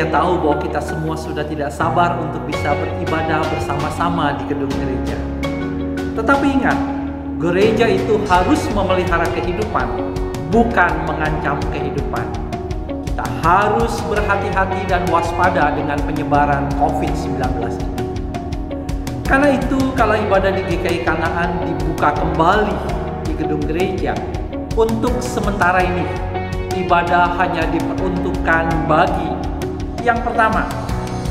Saya tahu bahwa kita semua sudah tidak sabar untuk bisa beribadah bersama-sama di gedung gereja. Tetapi ingat, gereja itu harus memelihara kehidupan, bukan mengancam kehidupan. Kita harus berhati-hati dan waspada dengan penyebaran COVID-19 ini. Karena itu, kala ibadah di GKI Kanaan dibuka kembali di gedung gereja, untuk sementara ini, ibadah hanya diperuntukkan bagi yang pertama,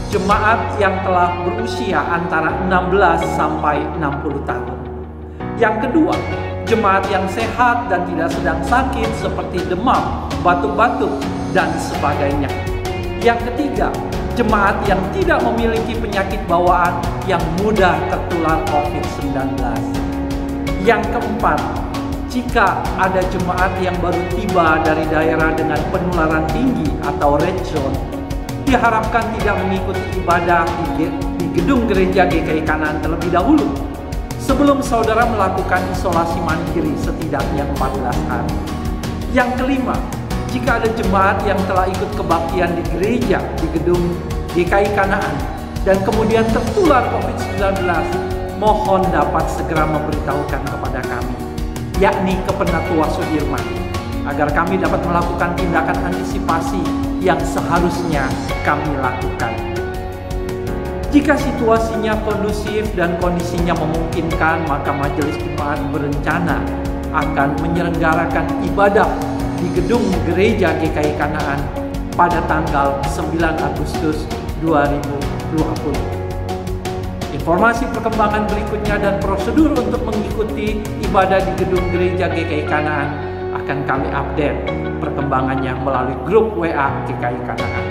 jemaat yang telah berusia antara 16 sampai 60 tahun. Yang kedua, jemaat yang sehat dan tidak sedang sakit seperti demam, batuk-batuk, dan sebagainya. Yang ketiga, jemaat yang tidak memiliki penyakit bawaan yang mudah tertular COVID-19. Yang keempat, jika ada jemaat yang baru tiba dari daerah dengan penularan tinggi atau red zone, diharapkan tidak mengikuti ibadah di gedung gereja GKI Kanaan terlebih dahulu sebelum saudara melakukan isolasi mandiri setidaknya 14 hari. Yang kelima, jika ada jemaat yang telah ikut kebaktian di gereja di gedung GKI Kanaan dan kemudian tertular COVID-19, mohon dapat segera memberitahukan kepada kami, yakni ke Penatua Sudirman, agar kami dapat melakukan tindakan antisipasi yang seharusnya kami lakukan. Jika situasinya kondusif dan kondisinya memungkinkan, maka Majelis Jemaat berencana akan menyelenggarakan ibadah di gedung gereja GKI Kanaan pada tanggal 9 Agustus 2020. Informasi perkembangan berikutnya dan prosedur untuk mengikuti ibadah di gedung gereja GKI Kanaan akan kami update perkembangannya melalui grup WA GKI Kanaan.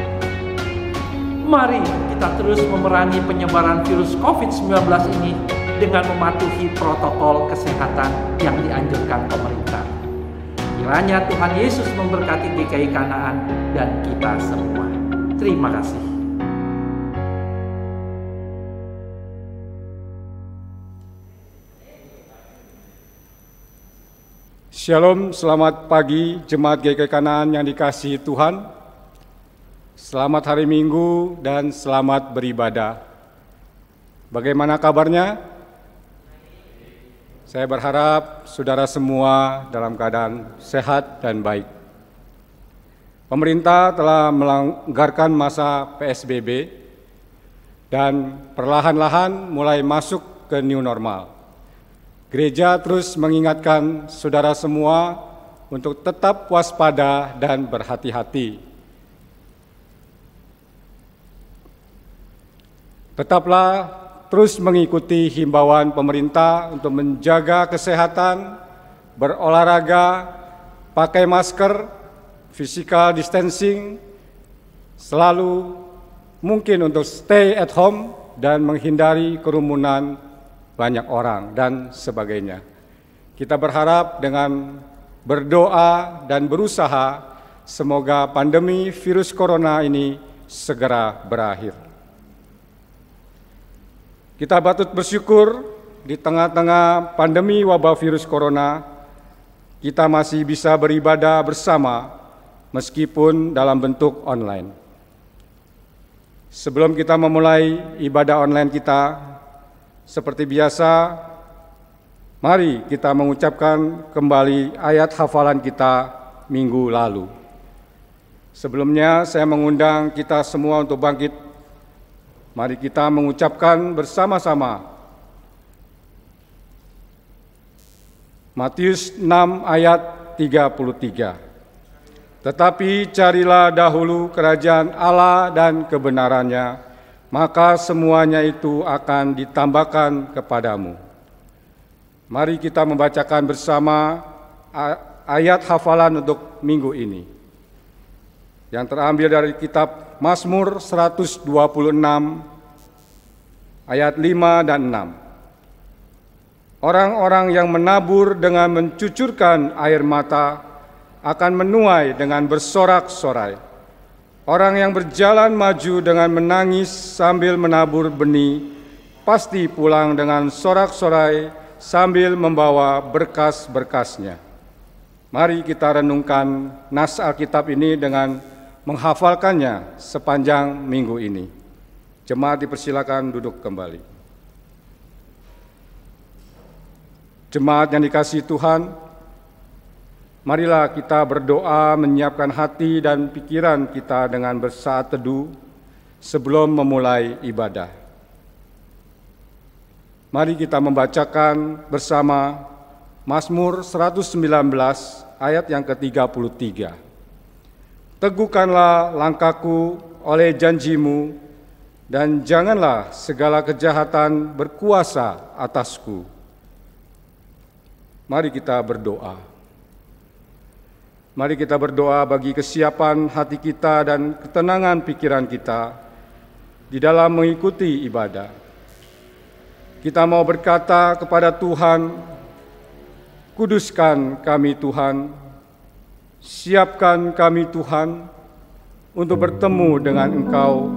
Mari kita terus memerangi penyebaran virus COVID-19 ini dengan mematuhi protokol kesehatan yang dianjurkan pemerintah. Kiranya Tuhan Yesus memberkati GKI Kanaan dan kita semua. Terima kasih. Shalom, selamat pagi Jemaat GKI Kanaan yang dikasihi Tuhan. Selamat hari Minggu dan selamat beribadah. Bagaimana kabarnya? Saya berharap saudara semua dalam keadaan sehat dan baik. Pemerintah telah melonggarkan masa PSBB dan perlahan-lahan mulai masuk ke new normal. Gereja terus mengingatkan saudara semua untuk tetap waspada dan berhati-hati. Tetaplah terus mengikuti himbauan pemerintah untuk menjaga kesehatan, berolahraga, pakai masker, physical distancing, selalu mungkin untuk stay at home dan menghindari kerumunan banyak orang dan sebagainya. Kita berharap dengan berdoa dan berusaha semoga pandemi virus corona ini segera berakhir. Kita patut bersyukur di tengah-tengah pandemi wabah virus corona, kita masih bisa beribadah bersama meskipun dalam bentuk online. Sebelum kita memulai ibadah online kita, seperti biasa, mari kita mengucapkan kembali ayat hafalan kita minggu lalu. Sebelumnya saya mengundang kita semua untuk bangkit. Mari kita mengucapkan bersama-sama Matius 6 ayat 33. Tetapi carilah dahulu kerajaan Allah dan kebenarannya, maka semuanya itu akan ditambahkan kepadamu. Mari kita membacakan bersama ayat hafalan untuk minggu ini, yang terambil dari kitab Mazmur 126 ayat 5 dan 6. Orang-orang yang menabur dengan mencucurkan air mata akan menuai dengan bersorak-sorai. Orang yang berjalan maju dengan menangis sambil menabur benih pasti pulang dengan sorak-sorai sambil membawa berkas-berkasnya. Mari kita renungkan nas Alkitab ini dengan menghafalkannya sepanjang minggu ini. Jemaat dipersilakan duduk kembali. Jemaat yang dikasihi Tuhan, marilah kita berdoa menyiapkan hati dan pikiran kita dengan bersaat teduh sebelum memulai ibadah. Mari kita membacakan bersama Mazmur 119 ayat yang ke-33. Teguhkanlah langkahku oleh janjimu, dan janganlah segala kejahatan berkuasa atasku. Mari kita berdoa. Mari kita berdoa bagi kesiapan hati kita dan ketenangan pikiran kita di dalam mengikuti ibadah. Kita mau berkata kepada Tuhan, kuduskan kami Tuhan, siapkan kami Tuhan untuk bertemu dengan Engkau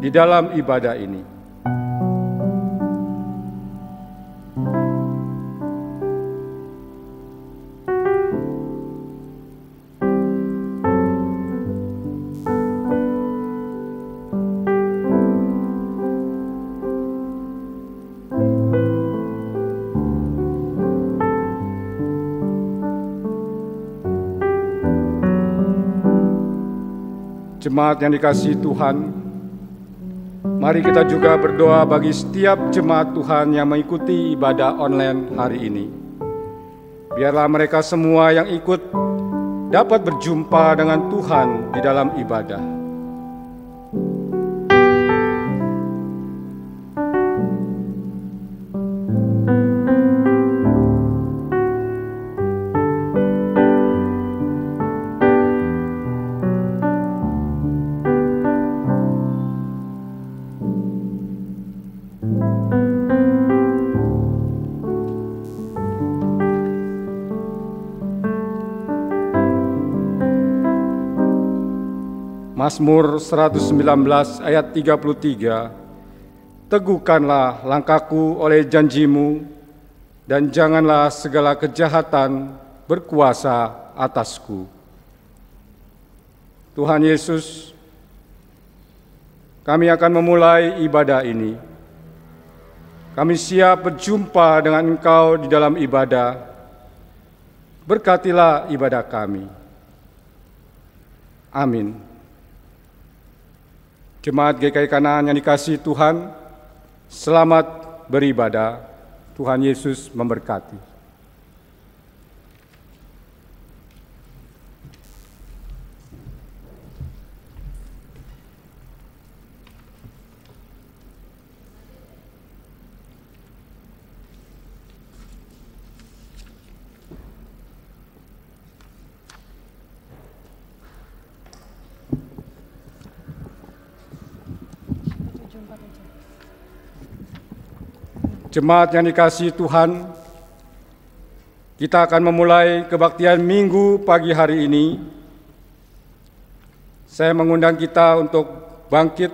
di dalam ibadah ini. Jemaat yang dikasihi Tuhan, mari kita juga berdoa bagi setiap jemaat Tuhan yang mengikuti ibadah online hari ini. Biarlah mereka semua yang ikut dapat berjumpa dengan Tuhan di dalam ibadah. Mazmur 119 ayat 33, teguhkanlah langkahku oleh janjimu, dan janganlah segala kejahatan berkuasa atasku. Tuhan Yesus, kami akan memulai ibadah ini. Kami siap berjumpa dengan Engkau di dalam ibadah. Berkatilah ibadah kami. Amin. Jemaat GKI Kanaan yang dikasihi Tuhan, selamat beribadah. Tuhan Yesus memberkati. Jemaat yang dikasihi Tuhan, kita akan memulai kebaktian Minggu pagi hari ini. Saya mengundang kita untuk bangkit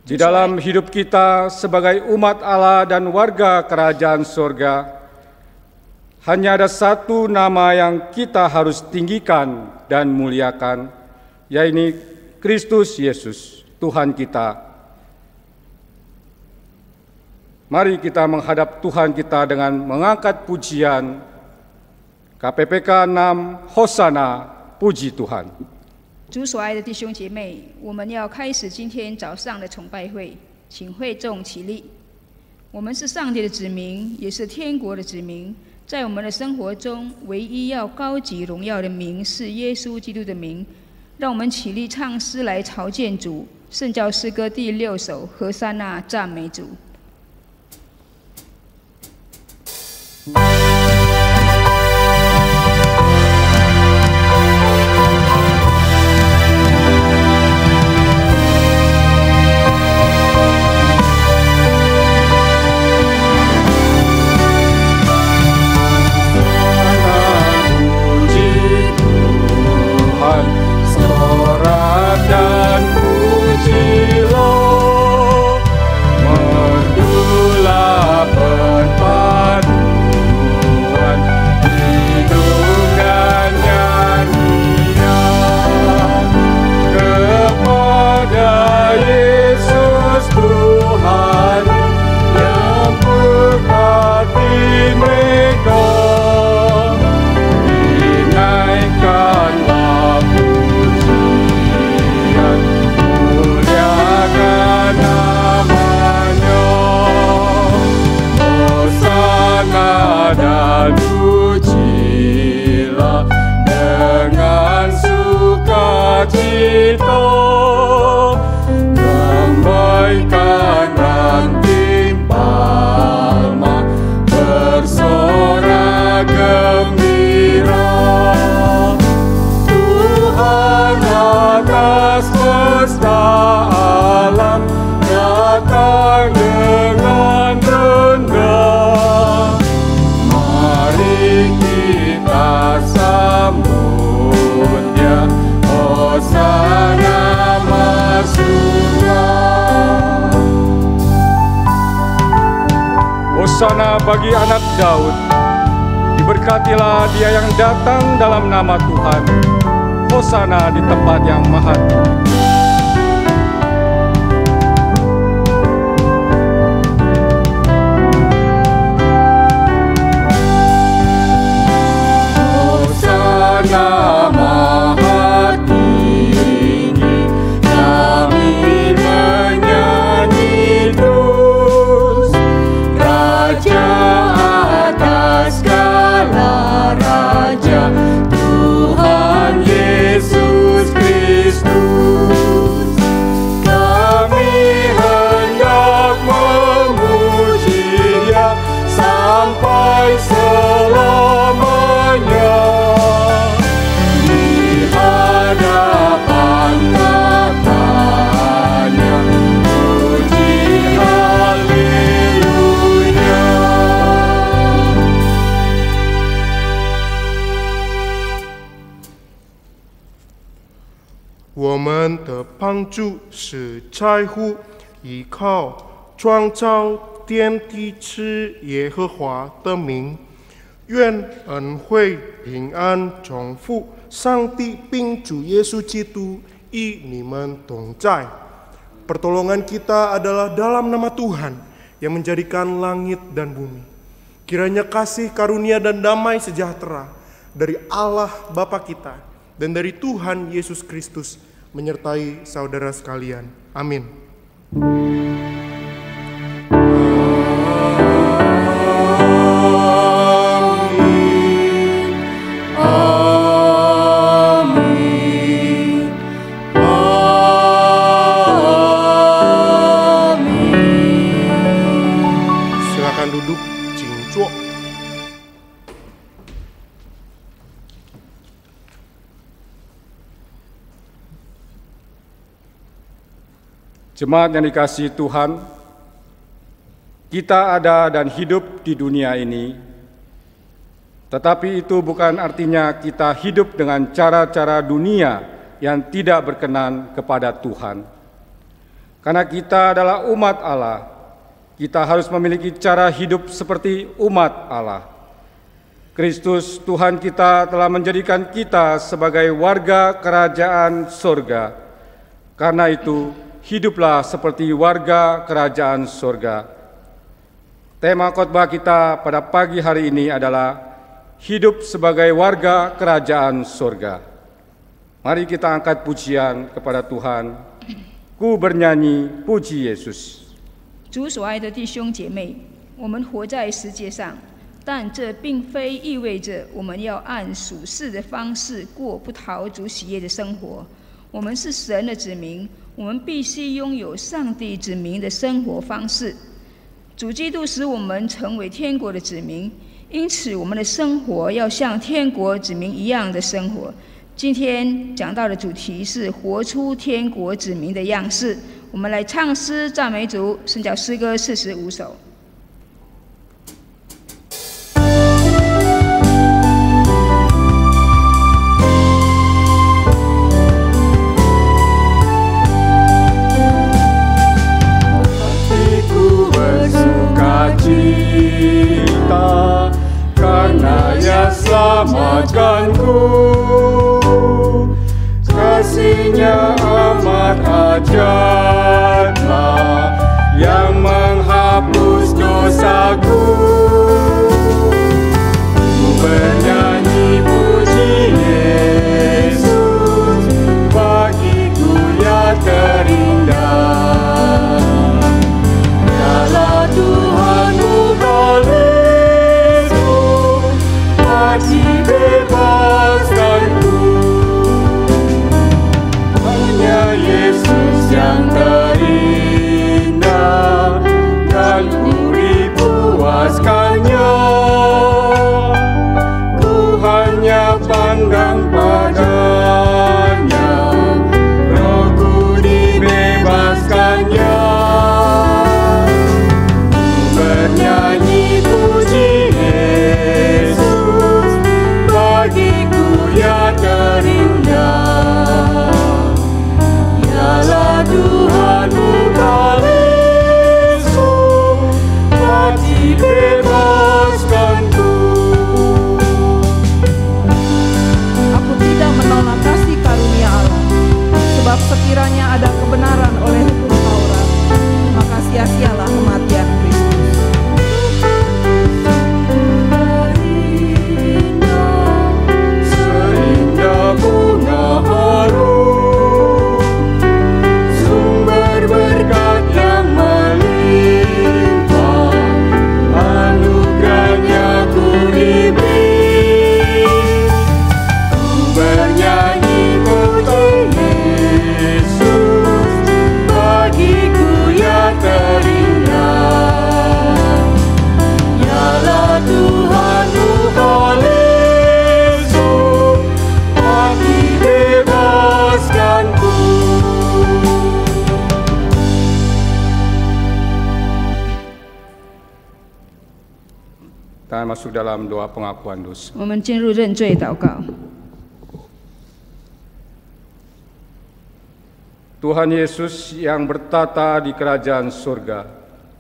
di dalam hidup kita sebagai umat Allah dan warga kerajaan surga. Hanya ada satu nama yang kita harus tinggikan dan muliakan, yaitu Kristus Yesus, Tuhan kita. Mari kita menghadap Tuhan kita dengan mengangkat pujian KPPK 6 Hosana, puji Tuhan. 主所爱的弟兄姐妹，我们要开始今天早上的崇拜会，请会众起立。我们是上帝的子民，也是天国的子民。在我们的生活中，唯一要高级荣耀的名是耶稣基督的名。让我们起立唱诗来朝见主。圣教诗歌第6首，何沙那赞美主。Sorak dan pujilah kita, lambaikan ranting palma, bersorak gembira. Tuhan atas semesta alam datang dengan rendah. Mari kita sambut Dia, Hosana masuklah. Hosana bagi anak Daud, diberkatilah Dia yang datang dalam nama Tuhan. Hosana di tempat yang maha tinggi. Maha tinggi, kami menyanyi terus. Raja atas segala raja, Tuhan Yesus Kristus. Kami hendak memuji Dia sampai selamanya.我们的帮助是在乎依靠创造天地之耶和华的名。愿恩惠平安从父上帝并主Yesus Kristus与你们同在。Pertolongan kita adalah dalam nama Tuhan yang menjadikan langit dan bumi. Kiranya kasih karunia dan damai sejahtera dari Allah Bapa kita dan dari Tuhan Yesus Kristus menyertai saudara sekalian. Amin. Silakan duduk, Cingcuo. Jemaat yang dikasihi Tuhan, kita ada dan hidup di dunia ini, tetapi itu bukan artinya kita hidup dengan cara-cara dunia yang tidak berkenan kepada Tuhan. Karena kita adalah umat Allah, kita harus memiliki cara hidup seperti umat Allah. Kristus Tuhan kita telah menjadikan kita sebagai warga kerajaan surga. Karena itu, hiduplah seperti warga kerajaan surga. Tema khotbah kita pada pagi hari ini adalah hidup sebagai warga kerajaan surga. Mari kita angkat pujian kepada Tuhan. Ku bernyanyi puji Yesus. 主所爱的弟兄姐妹，我们活在世界上，但这并非意味着我们要按属世的方式过不讨主喜悦的生活。我们是神的子民，我们必须拥有上帝子民的生活方式。主基督使我们成为天国的子民，因此我们的生活要像天国子民一样的生活。今天讲到的主题是活出天国子民的样式。我们来唱诗赞美主，圣教诗歌45首。Hatiku bersukacita karena Ia selamatkanku. Kasih-Nya amat ajaiblah yang menghapus dosaku. Ku bernyanyi puji Yesus, bagiku Ia terindah. Dialah Tuhanmu kaliku, hati bebaskanku. sekiranya ada kebenaran oleh hukum Taurat, maka sia-sialah kematian Kristus. Seindah bunga harum, sumber berkat yang melimpah, anugerahnya ku diberi, ku bernyanyi untuk Yesus, bagiku yang terindah. Yalah Tuhanku Yesus, mati bebaskanku. Kita masuk dalam doa pengakuan dosa. 我们进入认罪祷告。 Tuhan Yesus yang bertata di kerajaan surga,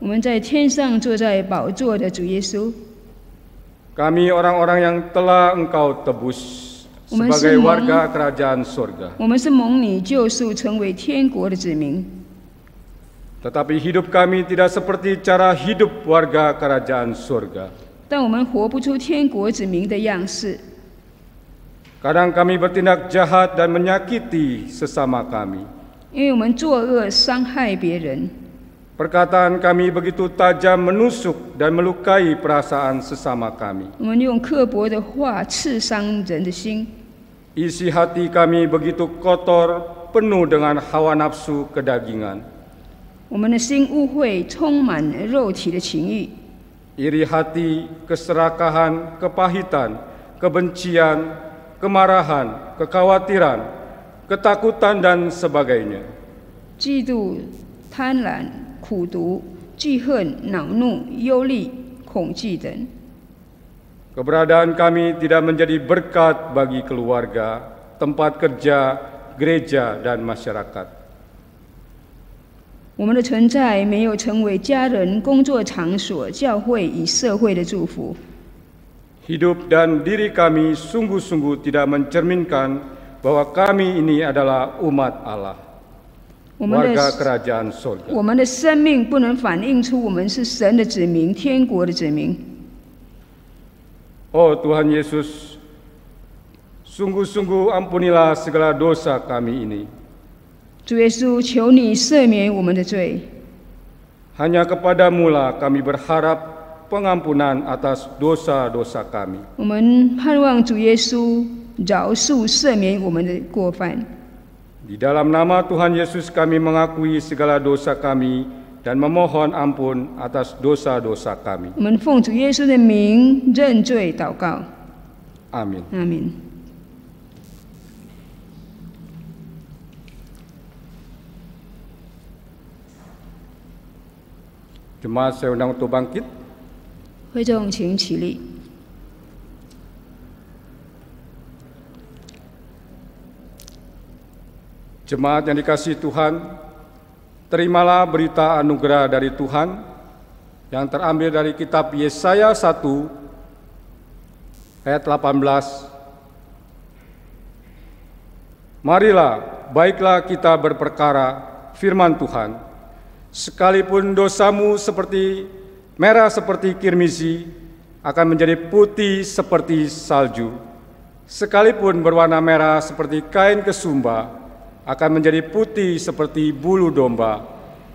我们在天上坐在宝座的主耶稣， kami orang-orang yang telah Engkau tebus sebagai warga kerajaan surga. 我们是蒙你救赎，成为天国的子民。 Tetapi hidup kami tidak seperti cara hidup warga kerajaan surga. 但我们活不出天国子民的样式。 Kadang kami bertindak jahat dan menyakiti sesama kami. 因为我们作恶伤害别人， Perkataan kami begitu tajam menusuk dan melukai perasaan sesama kami. 我们用刻薄的话刺伤人的心， Isi hati kami begitu kotor, penuh dengan hawa nafsu kedagingan. 我们的心污秽，充满肉体的情欲， Iri hati, keserakahan, kepahitan, kebencian, kemarahan, kekhawatiran, ketakutan dan sebagainya. 嫉妒、贪婪、苦毒、记恨、恼怒、忧虑、恐惧等。 Keberadaan kami tidak menjadi berkat bagi keluarga, tempat kerja, gereja, dan masyarakat. 我们的存在没有成为家人、工作场所、教会与社会的祝福。 Hidup dan diri kami sungguh-sungguh tidak mencerminkan bahwa kami ini adalah umat Allah, 我们 warga 的 kerajaan surga. 我们的生命不能反映出我们是神的子民、天国的子民。 Oh Tuhan Yesus, sungguh-sungguh ampunilah segala dosa kami ini. 主耶稣，求你赦免我们的罪。 Hanya kepadamu-lah kami berharap pengampunan atas dosa-dosa kami. 我们盼望主耶稣饶恕、赦免我们的过犯。 Di dalam nama Tuhan Yesus kami mengakui segala dosa kami dan memohon ampun atas dosa-dosa kami. 我们奉主耶稣的名认罪祷告。 Amin. 阿门。 Jemaat saya undang untuk bangkit. 会众请起立。 Jemaat yang dikasihi Tuhan, terimalah berita anugerah dari Tuhan yang terambil dari kitab Yesaya 1 ayat 18. Marilah, baiklah kita berperkara firman Tuhan. Sekalipun dosamu seperti merah seperti kirmisi, akan menjadi putih seperti salju. Sekalipun berwarna merah seperti kain kesumba, akan menjadi putih seperti bulu domba.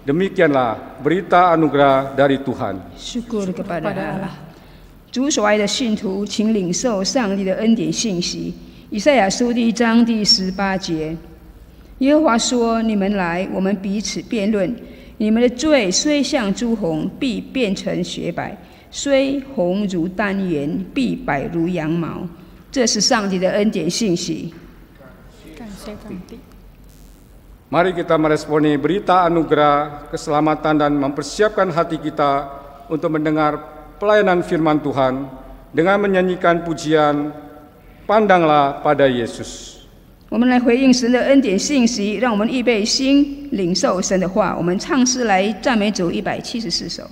Demikianlah berita anugerah dari Tuhan. Syukur kepada Allah。主所爱的信徒，请领受上帝的恩典信息。以赛亚书第1章第18节，耶和华说：“你们来，我们彼此辩论。你们的罪虽像朱红，必变成雪白；虽红如丹颜，必白如羊毛。”这是上帝的恩典信息。感谢上帝。 Mari kita meresponi berita anugerah, keselamatan dan mempersiapkan hati kita untuk mendengar pelayanan firman Tuhan dengan menyanyikan pujian Pandanglah pada Yesus. 我们来回应神的恩典信息，让我们预备心，领受神的话。我们唱诗来赞美主174首。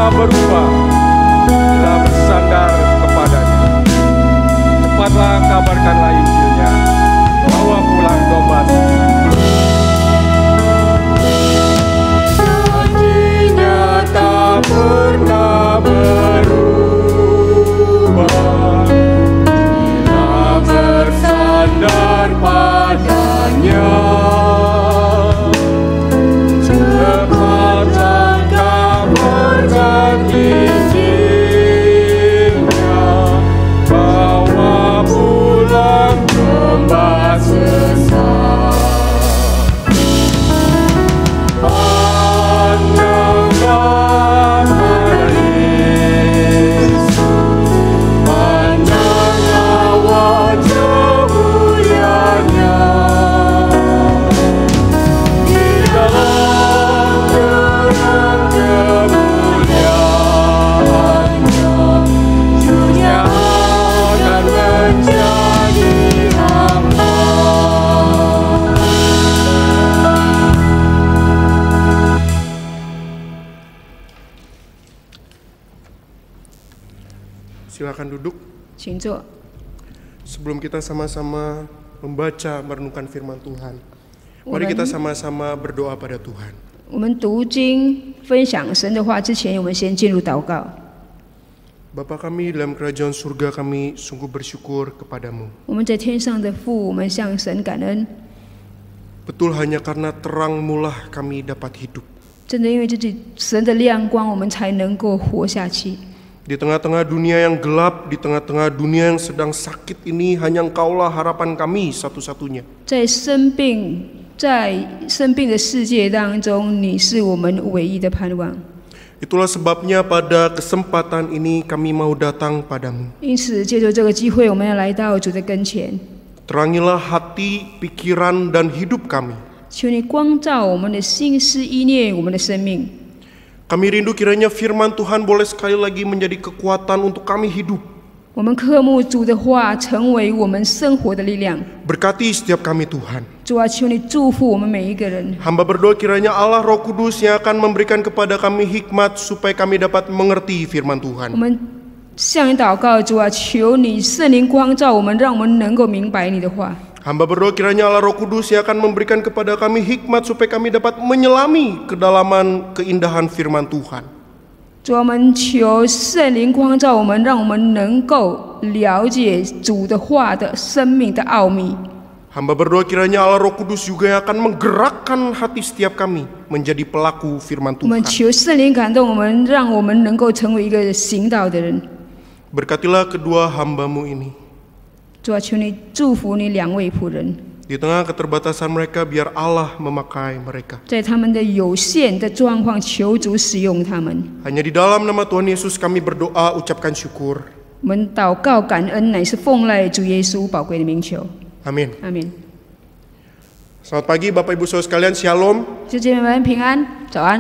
berubah bila bersandar kepadanya. Cepatlah kabarkanlah Injilnya, bawa pulang domba. Janjinya tak pernah berubah bila bersandar padanya. Silakan duduk. 请坐。 Sebelum kita sama-sama membaca merenungkan firman Tuhan, mari kita sama-sama berdoa pada Tuhan. 我们读经分享神的话之前，我们先进入祷告。 Bapa kami dalam kerajaan surga, kami sungguh bersyukur kepadamu. 我们在天上的父，我们向神感恩。 Betul hanya karena terang-Mulah kami dapat hidup. 真的因为这是神的亮光，我们才能够活下去。 Di tengah-tengah dunia yang gelap, di tengah-tengah dunia yang sedang sakit ini, hanya Engkaulah harapan kami satu-satunya. 在生病的世界当中，你是我们唯一的盼望。 Itulah sebabnya pada kesempatan ini kami mau datang padamu. 因此，借着这个机会，我们要来到主的跟前， Terangilah hati, pikiran, dan hidup kami. 求你光照我们的心思意念，我们的生命。 Kami rindu kiranya firman Tuhan boleh sekali lagi menjadi kekuatan untuk kami hidup. 我们渴慕主的话成为我们生活的力量。 Berkati setiap kami Tuhan. 主啊，求你祝福我们每一个人。 Hamba berdoa kiranya Allah Roh Kudus yang akan memberikan kepada kami hikmat supaya kami dapat mengerti firman 我 Tuhan. 们向你祷告，主啊，求你圣灵光照我们，让我们能够明白你的话。 Hamba berdoa kiranya Allah Roh Kudus yang akan memberikan kepada kami hikmat supaya kami dapat menyelami kedalaman keindahan firman Tuhan. 主啊，我们求圣灵光照我们，让我们能够了解主的话的生命的奥秘。 Hamba berdoa kiranya Allah Roh Kudus juga yang akan menggerakkan hati setiap kami menjadi pelaku firman 我们 Tuhan. 求圣灵感动我们，让我们能够成为一个行道的人。 Berkatilah kedua hamba-Mu ini. 主啊，求你祝福你两位仆人， Di tengah keterbatasan mereka, biar Allah memakai mereka. 在他们的有限的状况，求主使用他们。 Hanya di dalam nama Tuhan Yesus kami berdoa, ucapkan syukur. 我们祷告感恩，乃是奉赖主耶稣宝贵的名求。 Amin. 阿门。Selamat pagi Bapak Ibu Saudara sekalian, Shalom. 弟兄姐妹们平安，早安。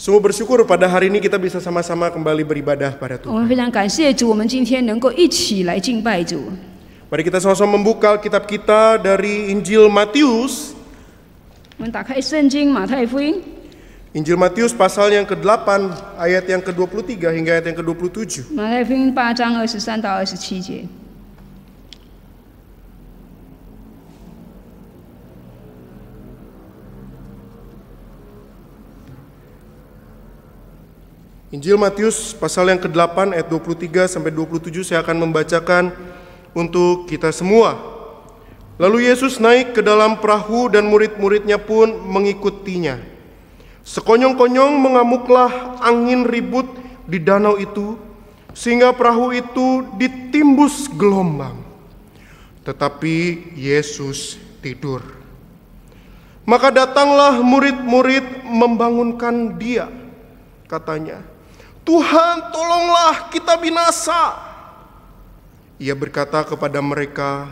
Sungguh bersyukur pada hari ini kita bisa sama-sama kembali beribadah pada 我 Tuhan. 们非常感谢主，我们今天能够一起来敬拜主。 Mari kita sama-sama membuka Alkitab kita dari Injil Matius. 我们打开圣经马太福音， Injil Matius pasal yang ke-8 ayat yang ke-23 hingga ayat yang ke-27. 马太福音8章23到27节。 Injil Matius pasal yang ke-8 ayat 23 sampai 27 saya akan membacakan untuk kita semua. Lalu Yesus naik ke dalam perahu dan murid-muridnya pun mengikutinya. Sekonyong-konyong mengamuklah angin ribut di danau itu, sehingga perahu itu ditimbus gelombang. Tetapi Yesus tidur. Maka datanglah murid-murid membangunkan dia. Katanya, Tuhan, tolonglah, kita binasa. Ia berkata kepada mereka,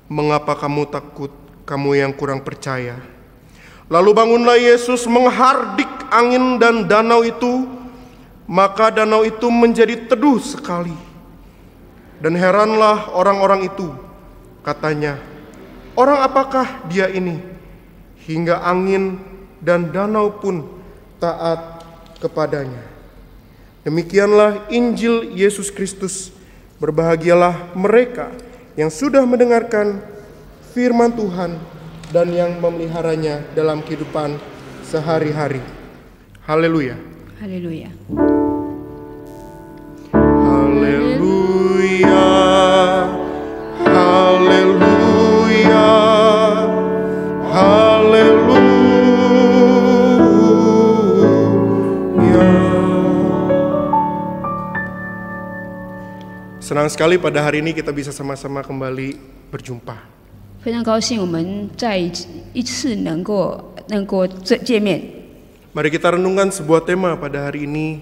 mengapa kamu takut, kamu yang kurang percaya? Lalu bangunlah Yesus menghardik angin dan danau itu, maka danau itu menjadi teduh sekali. Dan heranlah orang-orang itu, katanya, orang apakah dia ini? Hingga angin dan danau pun taat kepadanya. Demikianlah Injil Yesus Kristus. Berbahagialah mereka yang sudah mendengarkan firman Tuhan dan yang memeliharanya dalam kehidupan sehari-hari. Haleluya. 哈利路亚。 Haleluya. Haleluya. Haleluya. Senang sekali pada hari ini kita bisa sama-sama kembali berjumpa. 非常高兴我们再一次能够见面。 Mari kita renungkan sebuah tema pada hari ini,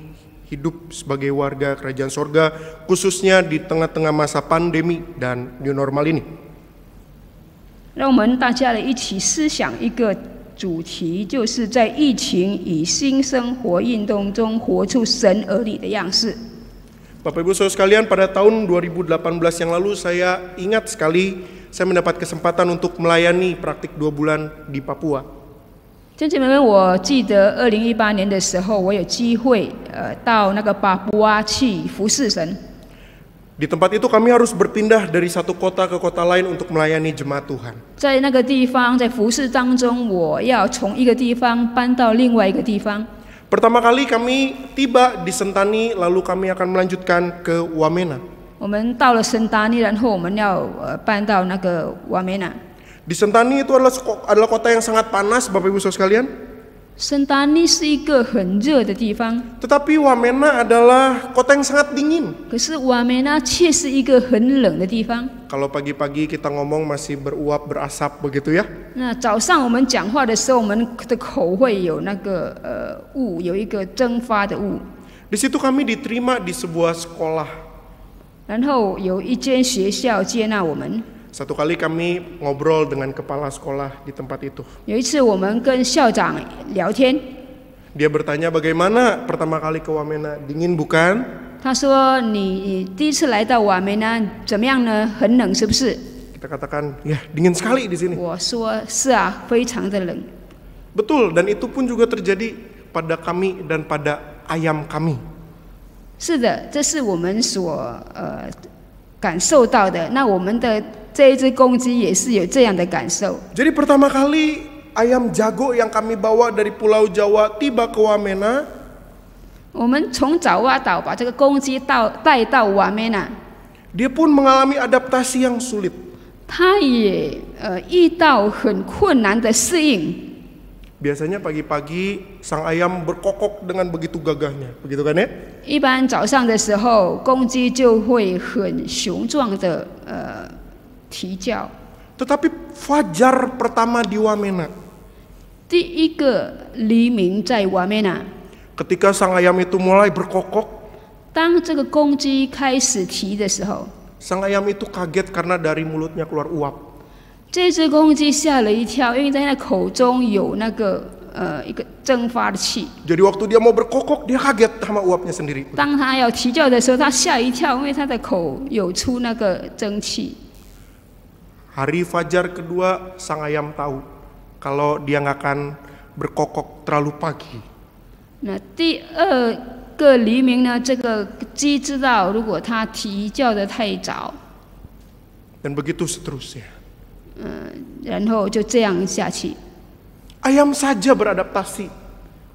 hidup sebagai warga kerajaan sorga, khususnya di tengah-tengah masa pandemi dan new normal ini. 让我们大家来一起思想一个主题，就是在疫情与新生活运动中活出神儿女的样式。 Bapak Ibu Saudara sekalian, pada tahun 2018 yang lalu saya ingat sekali saya mendapat kesempatan untuk melayani praktik 2 bulan di Papua. 弟兄姐妹们，我记得2018年的时候，我有机会到那个巴布亚去服侍神。 Di tempat itu kami harus berpindah dari satu kota ke kota lain untuk melayani jemaat Tuhan. 在那个地方，在服侍当中，我要从一个地方搬到另外一个地方。 Pertama kali kami tiba di Sentani, lalu kami akan melanjutkan ke Wamena. 我们到了圣达尼，然后我们要搬到那个瓦梅纳。 Di Sentani itu adalah kota yang sangat panas, Bapak Ibu Saudara sekalian. 圣达尼是一个很热的地方， Tetapi Wamena adalah kota yang sangat dingin. 可是瓦梅纳却是一个很冷的地方。 Kalau pagi-pagi kita ngomong masih beruap, berasap begitu ya. 那早上我们讲话的时候，我们的口会有那个雾，有一个蒸发的雾。 Di situ kami diterima di sebuah sekolah. 然后有一间学校接纳我们。 Satu kali kami ngobrol dengan kepala sekolah di tempat itu. 有一次我们跟校长聊天， Dia bertanya bagaimana pertama kali ke Wamena, dingin bukan? 他说：“你第一次来到瓦梅纳怎么样呢？很冷是不是？” Kita katakan, ya dingin sekali di sini. 我说：“是啊，非常的冷。” Betul, dan itu pun juga terjadi pada kami dan pada ayam kami. 是的，这是我们所感受到的。那我们的这一只公鸡也是有这样的感受。 Jadi pertama kali ayam jago yang kami bawa dari Pulau Jawa tiba ke Wamena, 我们从爪哇岛把这个公鸡带到瓦梅纳， dia pun mengalami adaptasi yang sulit. 它也遇到很困难的适应。 Biasanya pagi-pagi sang ayam berkokok dengan begitu gagahnya, begitu kan ya? 一般早上的时候，公鸡就会很雄壮的啼叫。 Tetapi fajar pertama di Wamena, 第一个黎明在瓦梅纳， ketika sang ayam itu mulai berkokok, 当这个公鸡开始啼的时候， sang ayam itu kaget karena dari mulutnya keluar uap. 这只公鸡吓了一跳，因为在它口中有那个一个蒸发的气。 Jadi waktu dia mau berkokok, dia kaget sama uapnya sendiri. 当它要啼叫的时候，它吓一跳，因为它的口有出那个蒸汽。 Hari fajar kedua, sang ayam tahu kalau dia nggak akan berkokok terlalu pagi. 那第二个黎明呢，这个鸡知道，如果它啼叫的太早， Dan begitu seterusnya. 然后就这样下去， Ayam saja beradaptasi.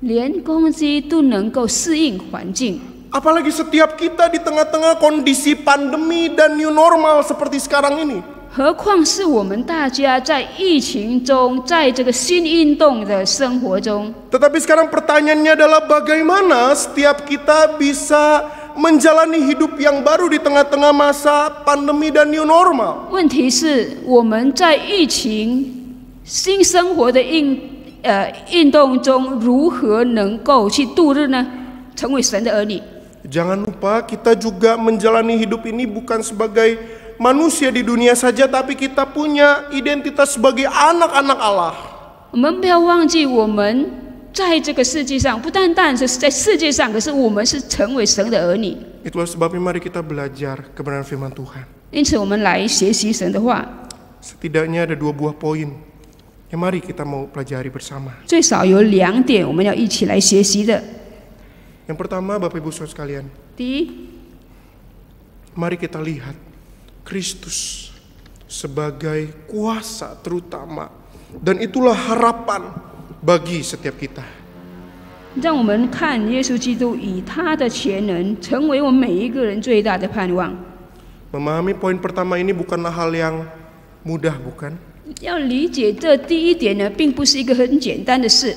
连公鸡都能够适应环境。 Apalagi setiap kita di tengah-tengah kondisi pandemi dan new normal seperti sekarang ini. 何况是我们大家在疫情中，在这个新运动的生活中。 Tetapi sekarang pertanyaannya adalah bagaimana setiap kita bisa menjalani hidup yang baru di tengah-tengah masa pandemi dan new normal. 问题是我们在疫情新生活的运动中，如何能够去度日呢？成为神的儿女。 Jangan lupa kita juga menjalani hidup ini bukan sebagai manusia di dunia saja, tapi kita punya identitas sebagai anak-anak Allah. 我们不要忘记，我们在这个世界上，不单单是在世界上，可是我们是成为神的儿女。 Itulah sebabnya mari kita belajar kebenaran firman Tuhan. 因此，我们来学习神的话。 Setidaknya ada 2 buah poin yang mari kita mau pelajari bersama. 最少有2点，我们要一起来学习的。 Yang pertama, Bapak Ibu Saudara sekalian, 第一， mari kita lihat Kristus sebagai kuasa terutama, dan itulah harapan bagi setiap kita. 让我们看耶稣基督以他的全能，成为我们每一个人最大的盼望。 Memahami poin pertama ini bukanlah hal yang mudah, bukan? 要理解这第一点呢，并不是一个很简单的事。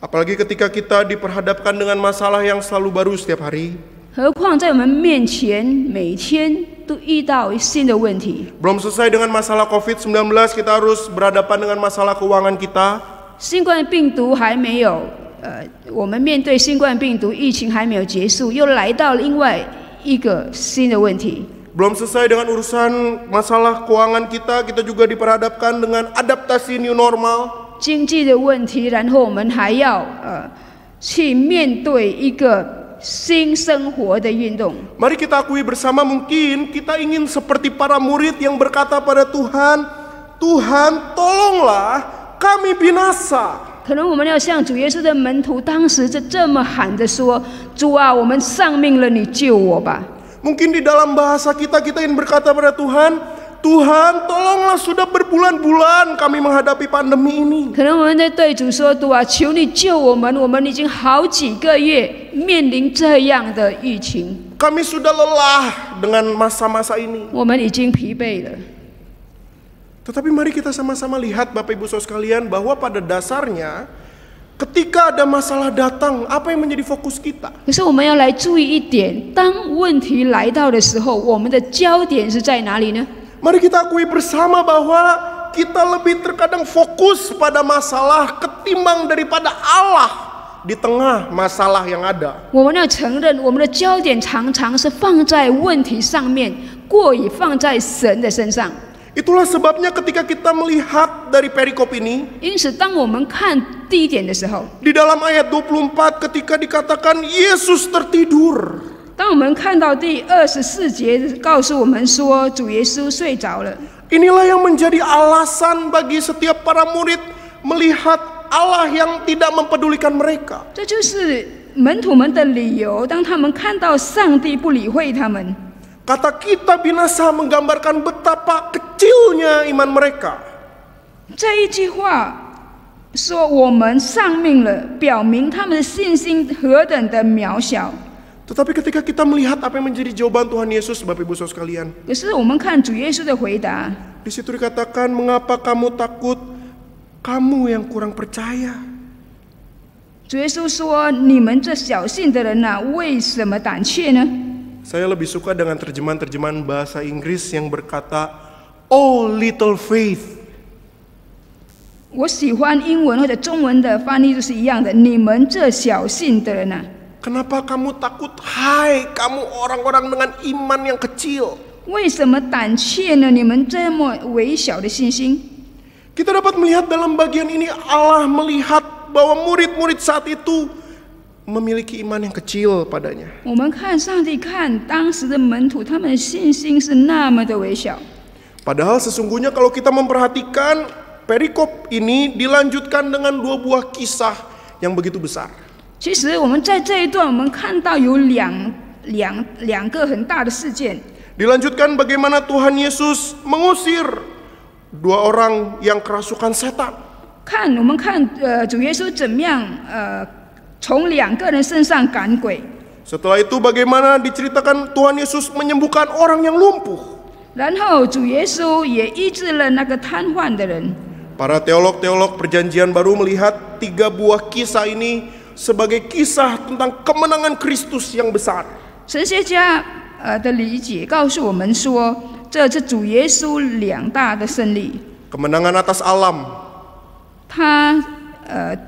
Apalagi ketika kita diperhadapkan dengan masalah yang selalu baru setiap hari. 何况在我们面前，每天都遇到新的问题。 Belum selesai dengan masalah COVID-19, kita harus berhadapan dengan masalah keuangan kita. 新冠病毒还没有，我们面对新冠病毒疫情还没有结束，又来到另外一个新的问题。 Belum selesai dengan urusan masalah keuangan kita, kita juga diperhadapkan dengan adaptasi new normal. 经济的问题，然后我们还要去面对一个新生活的运动。 Mari kita akui bersama, mungkin kita ingin seperti para murid yang berkata pada Tuhan, Tuhan tolonglah kami binasa. 可能我们要像主耶稣的门徒当时这么喊着说：“主啊，我们丧命了，你救我吧。” Mungkin di dalam bahasa kita ingin berkata pada Tuhan, Tuhan tolonglah sudah berbulan-bulan kami menghadapi pandemi ini. 可能我们在对主说：“主啊，求你救我们！我们已经好几个月面临这样的疫情， Kami sudah lelah dengan masa-masa ini. 我们已经疲惫了。” Tetapi mari kita sama-sama lihat Bapak Ibu Saudara sekalian, bahwa pada dasarnya ketika ada masalah datang, apa yang menjadi fokus kita? 可是我们要来注意一点，当问题来到的时候，我们的焦点是在哪里呢？ Mari kita akui bersama bahwa kita lebih terkadang fokus pada masalah ketimbang daripada Allah di tengah masalah yang ada. 我们要承认，我们的焦点常常是放在问题上面，过于放在神的身上。 Itulah sebabnya ketika kita melihat dari perikop ini, 因此，当我们看第一点的时候， di dalam ayat 24 ketika dikatakan Yesus tertidur. 当我们看到第24节告诉我们说，主耶稣睡着了。 Inilah yang menjadi alasan bagi setiap para murid melihat Allah yang tidak mempedulikan mereka. 这就是门徒们的理由，当他们看到上帝不理会他们。 Kata kita binasa menggambarkan betapa kecilnya iman mereka. 这一句话说我们丧命了，表明他们的信心何等的渺小。 Tetapi ketika kita melihat apa yang menjadi jawaban Tuhan Yesus, Bapak Ibu Saudara sekalian, 可是我们看主耶稣的回答， di situ dikatakan, mengapa kamu takut, kamu yang kurang percaya. 主耶稣说：“你们这小信的人呐、为什么胆怯呢？” Saya lebih suka dengan terjemahan bahasa Inggris yang berkata, "Oh little faith." 我喜欢英文或者中文的翻译就是一样的。你们这小信的人呐、 Kenapa kamu takut? Hai, kamu orang-orang dengan iman yang kecil. 为什么胆怯呢？你们这么微小的信心。Kita dapat melihat dalam bagian ini Allah melihat bahwa murid-murid saat itu memiliki iman yang kecil padanya. 我们看上帝看当时的门徒，他们的信心是那么的微小。 Padahal sesungguhnya kalau kita memperhatikan perikop ini dilanjutkan dengan 2 buah kisah yang begitu besar. 其实我们在这一段，我们看到有两个很大的事件。 Dilanjutkan bagaimana Tuhan Yesus mengusir 2 orang yang kerasukan setan. 我们看主耶稣怎么样从2个人身上赶鬼。 Setelah itu bagaimana diceritakan Tuhan Yesus menyembuhkan orang yang lumpuh. 然后主耶稣也医治了那个瘫痪的人。 Para teolog-teolog Perjanjian Baru melihat 3 buah kisah ini sebagai kisah tentang kemenangan Kristus yang besar. 神学家的理解告诉我们说，这是主耶稣2大的胜利。 Kemenangan atas alam, 他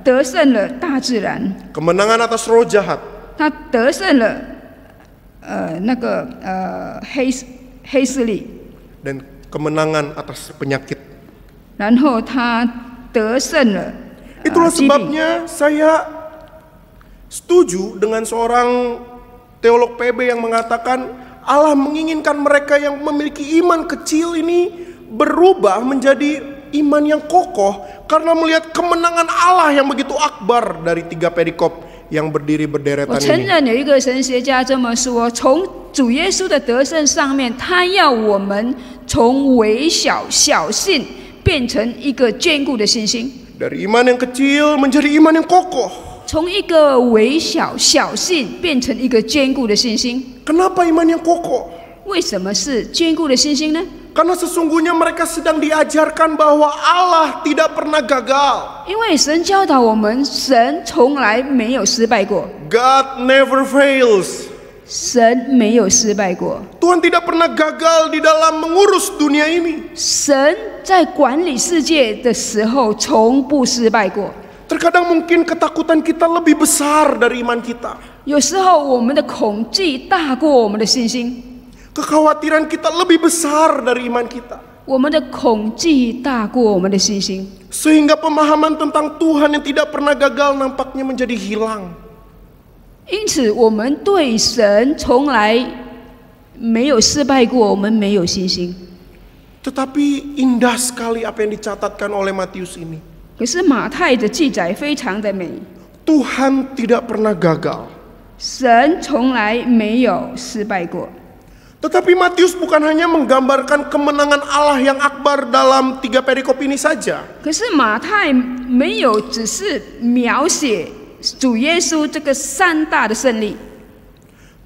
得胜了大自然， kemenangan atas roh jahat, 他得胜了那个黑势力， dan kemenangan atas penyakit. 然后他得胜了 Itulah 疾病。 sebabnya saya setuju dengan seorang teolog PB yang mengatakan Allah menginginkan mereka yang memiliki iman kecil ini berubah menjadi iman yang kokoh karena melihat kemenangan Allah yang begitu akbar dari 3 perikop yang berdiri 我 berderetan 承 ini. 认有一个神学家这么说，从主耶稣的得胜上面，他要我们从微小小信变成一个坚固的信心， Dari iman yang kecil menjadi iman yang kokoh. 从一个微小小信变成一个坚固的信心。 Kenapa iman yang kokoh? 为什么是坚固的信心呢？ Karena sesungguhnya mereka sedang diajarkan bahwa Allah tidak pernah gagal. 因为神教导我们，神从来没有失败过， God never fails. 神没有失败过。 Tuhan tidak pernah gagal di dalam mengurus dunia ini. 神在管理世界的时候从不失败过。 Terkadang mungkin ketakutan kita lebih besar dari iman kita. 有时候我们的恐惧大过我们的信心， Kekhawatiran kita lebih besar dari iman kita. 我们的恐惧大过我们的信心， Sehingga pemahaman tentang Tuhan yang tidak pernah gagal nampaknya menjadi hilang. 因此我们对神从来没有失败过，我们没有信心。 Tetapi indah sekali apa yang dicatatkan oleh Matius ini. 可是马太的记载非常的美， Tuhan tidak pernah gagal. 神从来没有失败过。 Tetapi Matius bukan hanya menggambarkan kemenangan Allah yang akbar dalam 3 perikop ini saja. 可是马太没有只是描写主耶稣这个3大的胜利，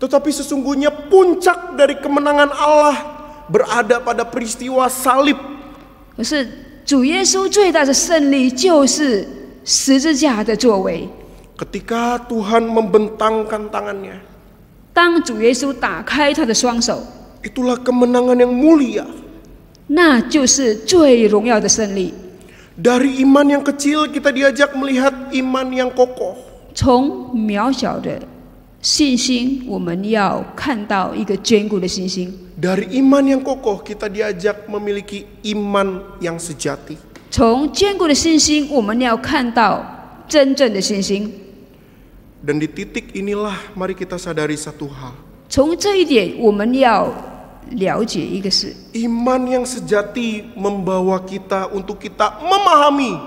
Tetapi sesungguhnya puncak dari kemenangan Allah berada pada peristiwa salib. 可是主耶稣最大的胜利就是十字架的作为。 Ketika Tuhan membentangkan tangannya, 当主耶稣打开他的双手， itulah kemenangan yang mulia. 那就是最荣耀的胜利。 Dari iman yang kecil kita diajak melihat iman yang kokoh. 从渺小的信心，我们要看到一个坚固的信心。 Dari iman yang kokoh kita diajak memiliki iman yang sejati. 从坚固的信心，我们要看到真正的信心。 Dan di titik inilah mari kita sadari satu hal. 从这一点，我们要了解一个事： Iman yang sejati membawa kita untuk kita memahami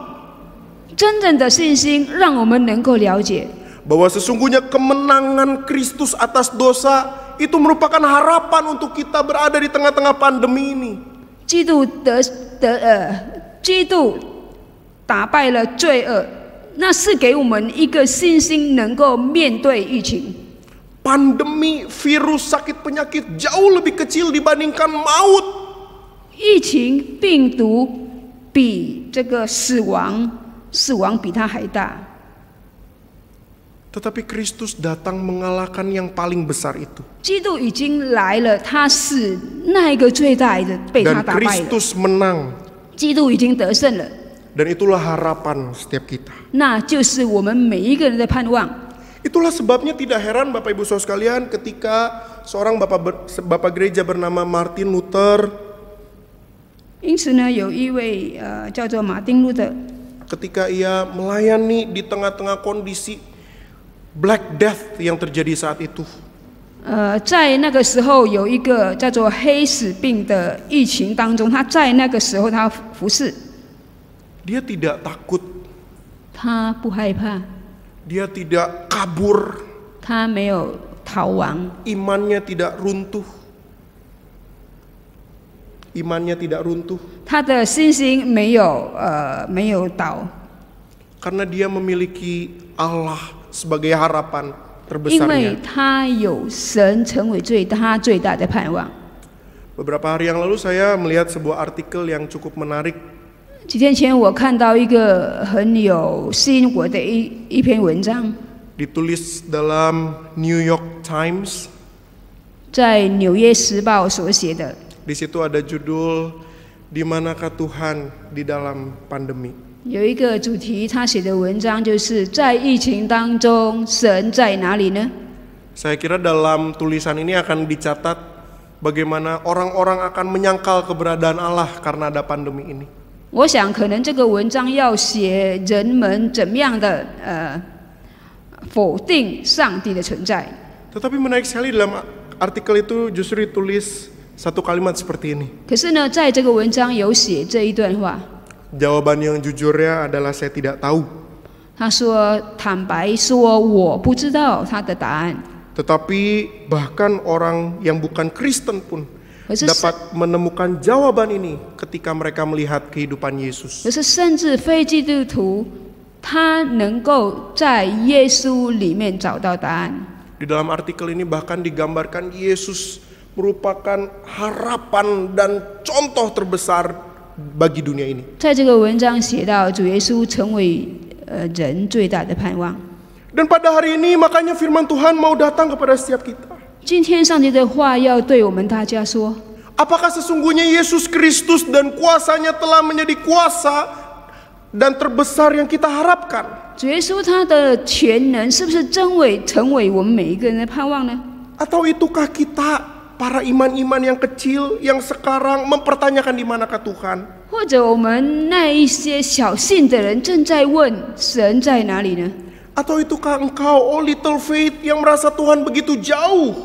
真正的信心让我们能够了解， bahwa sesungguhnya kemenangan Kristus atas dosa itu merupakan harapan untuk kita berada di tengah-tengah pandemi ini. 基督打败了罪恶，那是给我们一个信心，能够面对疫情。 Pandemi, virus, sakit penyakit jauh lebih kecil dibandingkan maut. 疫情病毒比这个死亡比它还大， Tetapi Kristus datang mengalahkan yang paling besar itu. 基督已经来了，他使那一个最大的被他 Dan 打败了， Kristus menang. 基督已经得胜了， Dan itulah harapan setiap kita. 那就是我们每一个人的盼望。 Itulah sebabnya tidak heran Bapak Ibu Saudara sekalian ketika seorang bapak gereja bernama Martin Luther 因此呢，有一位叫做马丁路德， ketika ia melayani di tengah-tengah kondisi Black Death yang terjadi saat itu. 在那个时候有一个叫做黑死病的疫情当中，他在那个时候他服侍， Dia tidak takut, 他不害怕， dia tidak kabur, 他没有逃亡， imannya tidak runtuh. Imannya tidak runtuh 他的信心没有倒， karena dia memiliki Allah sebagai harapan 因为 terbesarnya. 他有神成为他最大的盼望。 Beberapa hari yang lalu saya melihat sebuah artikel yang cukup menarik. 几天前我看到一个很有吸引我的一篇文章， Ditulis dalam New York Times. 在《纽约时报》所写的。 Di situ ada judul Di manakah Tuhan di dalam pandemi. 有一个主题，他写的文章就是在疫情当中，神在哪里呢？ Saya kira dalam tulisan ini akan dicatat bagaimana orang-orang akan menyangkal keberadaan Allah karena ada pandemi ini. 我想，可能这个文章要写人们怎么样的否定上帝的存在。 Tetapi menarik sekali dalam artikel itu justru ditulis satu kalimat seperti ini. 可是呢，在这个文章有写这一段话， Jawaban yang jujurnya adalah saya tidak tahu. 他说：“坦白说，我不知道他的答案。 Tetapi bahkan orang yang bukan Kristen pun 可是， dapat menemukan jawaban ini ketika mereka melihat kehidupan Yesus. 可是甚至非基督徒，他能够在耶稣里面找到答案。 Di dalam artikel ini bahkan digambarkan Yesus merupakan harapan dan contoh terbesar bagi dunia ini. 在这个文章写到，主耶稣成为人最大的盼望。 Dan pada hari ini makanya firman Tuhan mau datang kepada setiap kita. 今天上帝的话要对我们大家说： Apakah sesungguhnya Yesus Kristus dan kuasanya telah menjadi kuasa dan terbesar yang kita harapkan? 主耶稣他的全能是不是成为我们每一个人的盼望呢？ Atau itukah kita para iman-iman yang kecil yang sekarang mempertanyakan di manakah Tuhan? 或者我们那一些小信的人正在问神在哪里呢？ Atau itukah engkau, oh little faith, yang merasa Tuhan begitu jauh?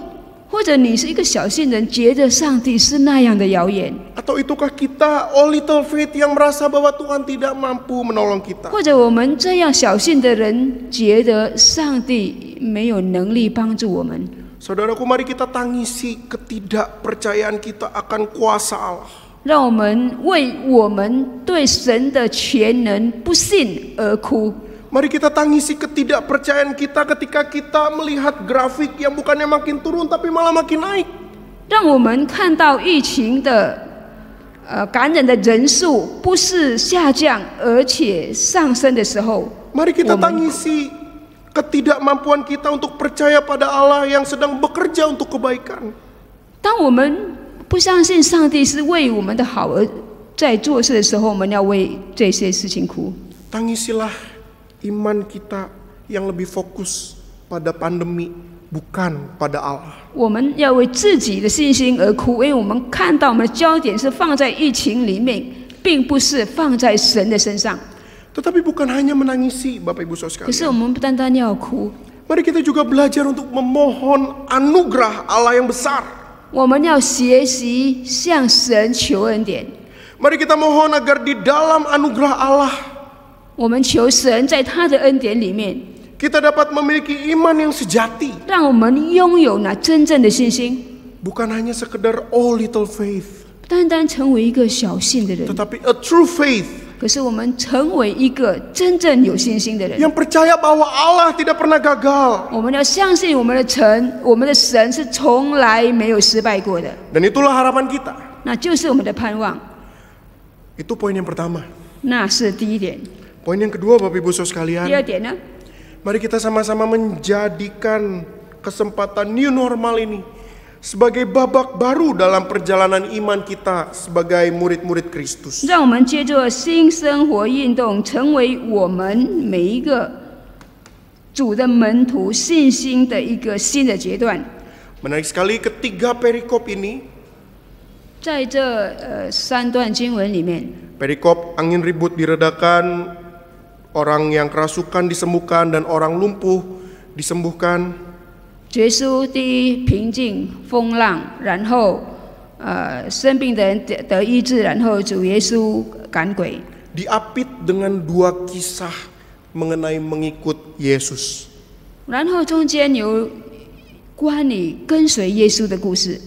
或者你是一个小信人，觉得上帝是那样的遥远？ Atau itukah kita, oh little faith, yang merasa bahwa Tuhan tidak mampu menolong kita? 或者我们这样小信的人，觉得上帝没有能力帮助我们？ Saudaraku, mari kita tangisi ketidakpercayaan kita akan kuasa Allah. 让我们为我们对神的全能不信而哭。 Mari kita tangisi ketidakpercayaan kita ketika kita melihat grafik yang bukannya makin turun tapi malah makin naik. 让我们看到疫情的感染的人数不是下降而且上升的时候， Mari kita tangisi ketidakmampuan kita untuk percaya pada Allah yang sedang bekerja untuk kebaikan. 当我们不相信上帝是为我们的好而在做事的时候，我们要为这些事情哭。 Tangisilah iman kita yang lebih fokus pada pandemi, bukan pada Allah. 我们要为自己的信心而哭，因为我们看到我们的焦点是放在疫情里面，并不是放在神的身上。 Tetapi bukan hanya menangisi, Bapak Ibu Saudara 可是我 sekalian. 们不单单要哭， Mari kita juga belajar untuk memohon anugerah Allah yang besar. 我们要学习向神求恩典。 Mari kita mohon agar di dalam anugerah Allah 我们求神在他的恩典里面， kita dapat memiliki iman yang sejati. 让我们拥有那真正的信心， Bukan hanya sekedar oh little faith, 不单单成为一个小信的人， tetapi a true faith 可是我们成为一个真正有信心的人。 yang percaya bahwa Allah tidak pernah gagal. 我们要相信我们的神是从来没有失败过的， Dan itulah harapan kita. 那就是我们的盼望。 Itu poin yang pertama. 那是第一点。 Poin yang kedua, Bapak Ibu Saudara 第二 sekalian, 点呢？ mari kita sama-sama menjadikan kesempatan new normal ini sebagai babak baru dalam perjalanan iman kita sebagai murid-murid Kristus. 让我们借着新生活运动，成为我们每一个主的门徒信心的一个新的阶段。 Menarik sekali ketiga perikop ini 在这3段经文里面， Perikop angin ribut diredakan, orang yang kerasukan disembuhkan, dan orang lumpuh disembuhkan. 耶稣第一平静风浪，然后生病的人得医治，然后主耶稣赶鬼。 Diapit dengan 2 kisah mengenai mengikut Yesus. 然后中间有关于跟随耶稣的故事。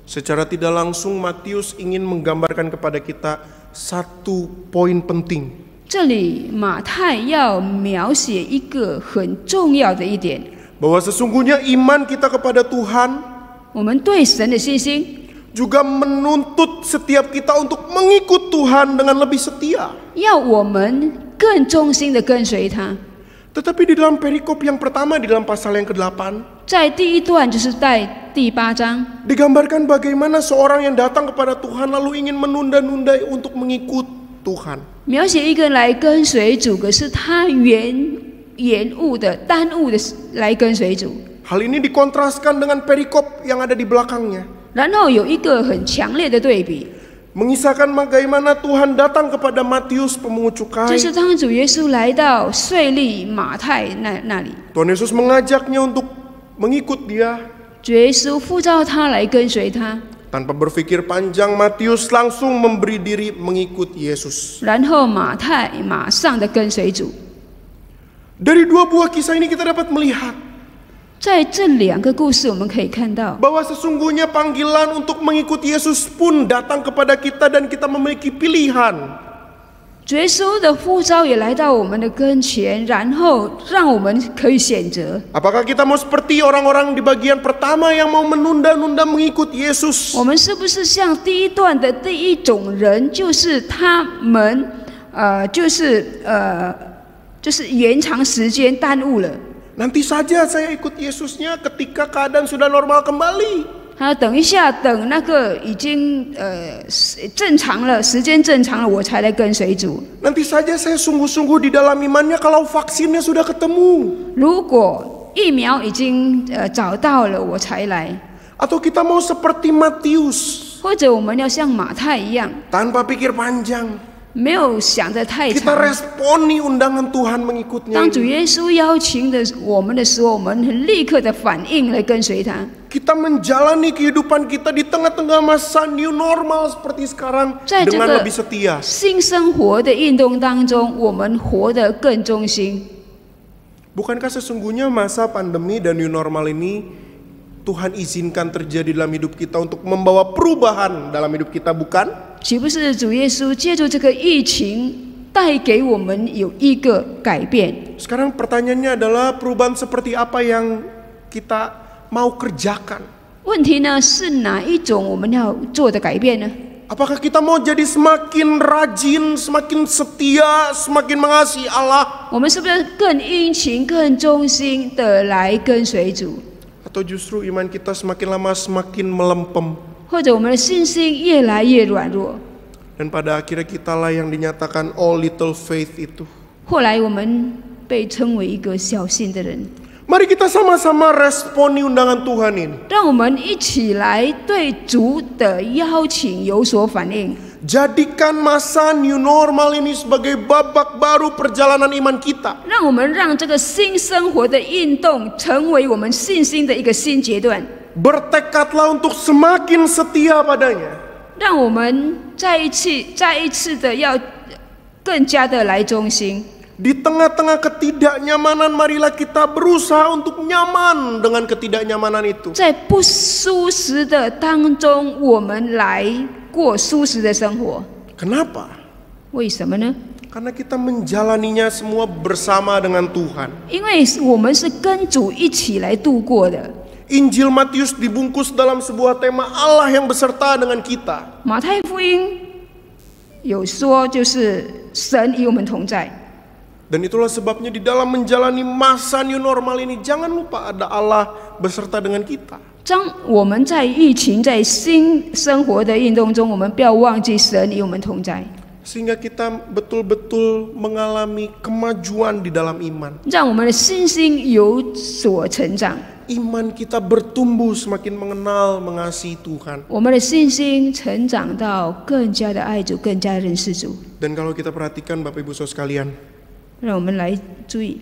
Secara tidak langsung Matius ingin menggambarkan kepada kita satu poin penting. 这里马太要描写一个很重要的一点， Bahwa sesungguhnya iman kita kepada Tuhan 我们对神的信心 juga menuntut setiap kita untuk mengikut Tuhan dengan lebih setia. 要我们更忠心的跟随他。 Tetapi di dalam perikop yang pertama, di dalam pasal yang ke-8, 在第一段就是在第8章， digambarkan bagaimana seorang yang datang kepada Tuhan lalu ingin menunda-nunda untuk mengikut Tuhan. 描写一个人来跟随主，可是他延误的、耽误的来跟随主。 Hal ini dikontraskan dengan perikop yang ada di belakangnya. 然后有一个很强烈的对比， Mengisahkan bagaimana Tuhan datang kepada Matius pemungut 就 cukai. 是当主耶稣来到税吏马太那里， Tuhan Yesus mengajaknya untuk mengikut dia. 主耶稣呼召他来跟随他， Tanpa berpikir panjang, Matius langsung memberi diri mengikut Yesus. 然后马太马上的跟随主。 Dari 2 buah kisah ini kita dapat melihat 在这2个故事，我们可以看到， bahwa sesungguhnya panggilan untuk mengikut Yesus pun datang kepada kita dan kita memiliki pilihan. 主耶稣的呼召也来到我们的跟前，然后让我们可以选择， Apakah kita mau seperti orang-orang di bagian pertama yang mau menunda-nunda mengikut Yesus? 我们是不是像第一段的第一种人，就是他们就是延长时间耽误了。 Nanti saja saya ikut Yesusnya ketika keadaan sudah normal kembali. 他等一下，等那个已经正常了，时间正常了，我才来跟随主。 Nanti saja saya sungguh-sungguh di dalam imannya kalau vaksinnya sudah ketemu. 如果疫苗已经找到了，我才来。 Atau kita mau seperti Matius, 或者我们要像马太一样， tanpa pikir panjang, 没有想得太 kita 长。 responi undangan Tuhan mengikutnya. 当主耶稣邀请的我们的时候，我们很立刻的反应来跟随他。 Kita menjalani kehidupan kita di tengah-tengah masa new normal seperti sekarang 在这 dengan 个 lebih setia. 新生活的运动当中，我们活得更忠心。 Bukankah sesungguhnya masa pandemi dan new normal ini Tuhan izinkan terjadi dalam hidup kita untuk membawa perubahan dalam hidup kita, bukan? 岂不是主耶稣借助这个疫情带给我们有一个改变？ Sekarang pertanyaannya adalah perubahan seperti apa yang kita mau kerjakan? 问题呢是哪一种我们要做的改变呢？ Apakah kita mau jadi semakin rajin, semakin setia, semakin mengasihi Allah? 我们是不是更殷勤、更忠心的来跟随主？ Atau justru iman kita semakin lama semakin melempem? 或者我们的信心越来越软弱？ Dan pada akhirnya kitalah yang dinyatakan all little faith itu. 后来我们被称为一个小信的人。 Mari kita sama-sama responi undangan Tuhan ini. 让我们一起来对主的邀请有所反应。 Jadikan masa new normal ini sebagai babak baru perjalanan iman kita. 让我们让这个新生活的运动成为我们信心的一个新阶段。 Bertekadlah untuk semakin setia padanya. 让我们再一次的要更加的来忠心。 Di tengah-tengah ketidaknyamanan, marilah kita berusaha untuk nyaman dengan ketidaknyamanan itu. 在不舒适的当中，我们来过舒适的生活。 Kenapa? 为什么呢？ Karena kita menjalaninya semua bersama dengan Tuhan. 因为我们是跟主一起来度过的。 Injil Matius dibungkus dalam sebuah tema Allah yang beserta dengan kita. 马太福音有说，就是神与我们同在。 Dan itulah sebabnya di dalam menjalani masa new normal ini jangan lupa ada Allah beserta dengan kita. 当我们在疫情、在新生活的运动中，我们不要忘记神与我们同在， Sehingga kita betul-betul mengalami kemajuan di dalam iman. 让我们的信心有所成长。iman kita bertumbuh semakin mengenal, mengasihi Tuhan. 我们的信心成长到更加的爱主，更加认识主。 Dan kalau kita perhatikan Bapak Ibu Saudara sekalian, 让我们来注意，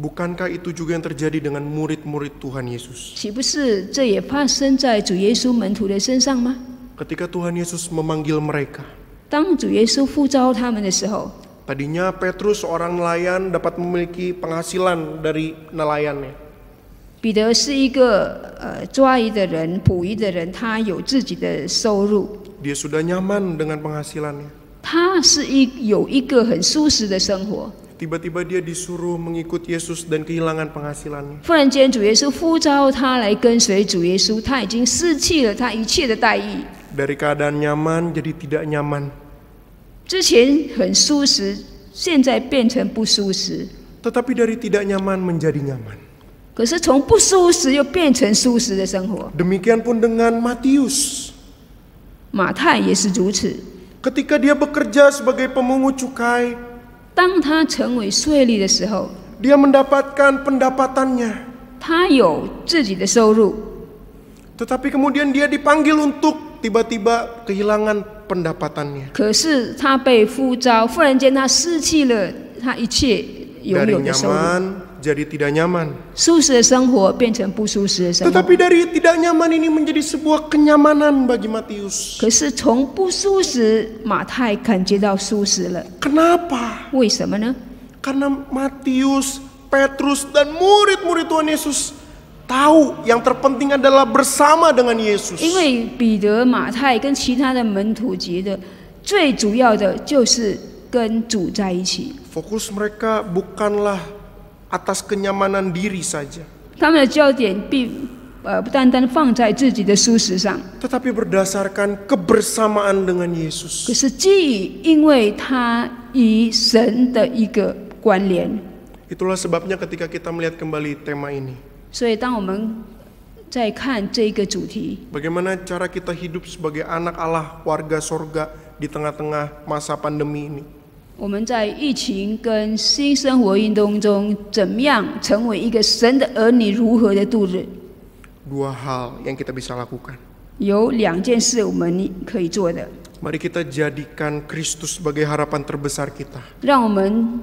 bukankah itu juga yang terjadi dengan murid-murid Tuhan Yesus? 岂不是这也发生在主耶稣门徒的身上吗？ Ketika Tuhan Yesus memanggil mereka, 当主耶稣呼召他们的时候， tadinya Petrus seorang nelayan dapat memiliki penghasilan dari nelayannya. 彼得是一个抓鱼的人、捕鱼的人，他有自己的收入， Dia sudah nyaman dengan penghasilannya. 他是有一个很舒适的生活。 Tiba-tiba dia disuruh mengikut Yesus dan kehilangan penghasilannya. 忽然间，主耶稣呼召他来跟随主耶稣，他已经失去了他一切的待遇。 Dari keadaan nyaman jadi tidak nyaman. 之前很舒适，现在变成不舒适。 Tetapi dari tidak nyaman menjadi nyaman. 可是从不舒适又变成舒适的生活。 Demikian pun dengan Matius. 马太也是如此。 Ketika dia bekerja sebagai pemungut cukai, 当他成为税吏的时候， dia mendapatkan pendapatannya. 他有自己的收入， Tetapi kemudian dia dipanggil untuk tiba-tiba kehilangan pendapatannya. 可是他被呼召，忽然间他失去了他一切拥 Dari 有的收入。 nyaman jadi tidak nyaman. 舒适的生活变成不舒适的生活。 Tetapi dari tidak nyaman ini menjadi sebuah kenyamanan bagi Matius. 可是从不舒适，马太感觉到舒适了。 Kenapa? 为什么呢？ Karena Matius, Petrus, dan murid-murid Tuhan Yesus tahu yang terpenting adalah bersama dengan Yesus. 因为彼得、马太跟其他的门徒觉得，最主要的就是跟主在一起。 Fokus mereka bukanlah atas kenyamanan diri saja, 他们的焦点不单单放在自己的舒适上， tetapi berdasarkan kebersamaan dengan 可 Yesus. 是基于因为他与神的一个关联。 Itulah sebabnya ketika kita melihat kembali tema ini, 所以当我们在看这个主题， bagaimana cara kita hidup sebagai anak Allah, warga sorga di tengah-tengah masa pandemi ini. 我们在疫情跟新生活运动中，怎么样成为一个神的儿女，如何的度日？ Dua hal yang kita bisa lakukan. 有两件事我们可以做的， Mari kita jadikan Kristus sebagai harapan terbesar kita. 让我们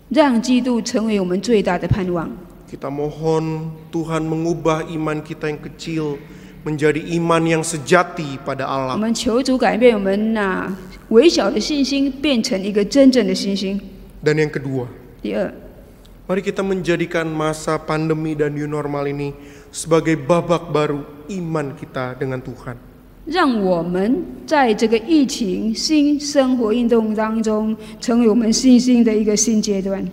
让基督成为我们最大的盼望。 Kita mohon Tuhan mengubah iman kita yang kecil menjadi iman yang sejati pada 我 Allah. 们求主改变我们微小的信心，变成一个真正的信心。 Dan yang kedua, 第二， mari kita menjadikan masa pandemi dan new normal ini sebagai babak baru iman kita dengan Tuhan. 让我们在这个疫情新生活运动当中，成为我们信心的一个新阶段。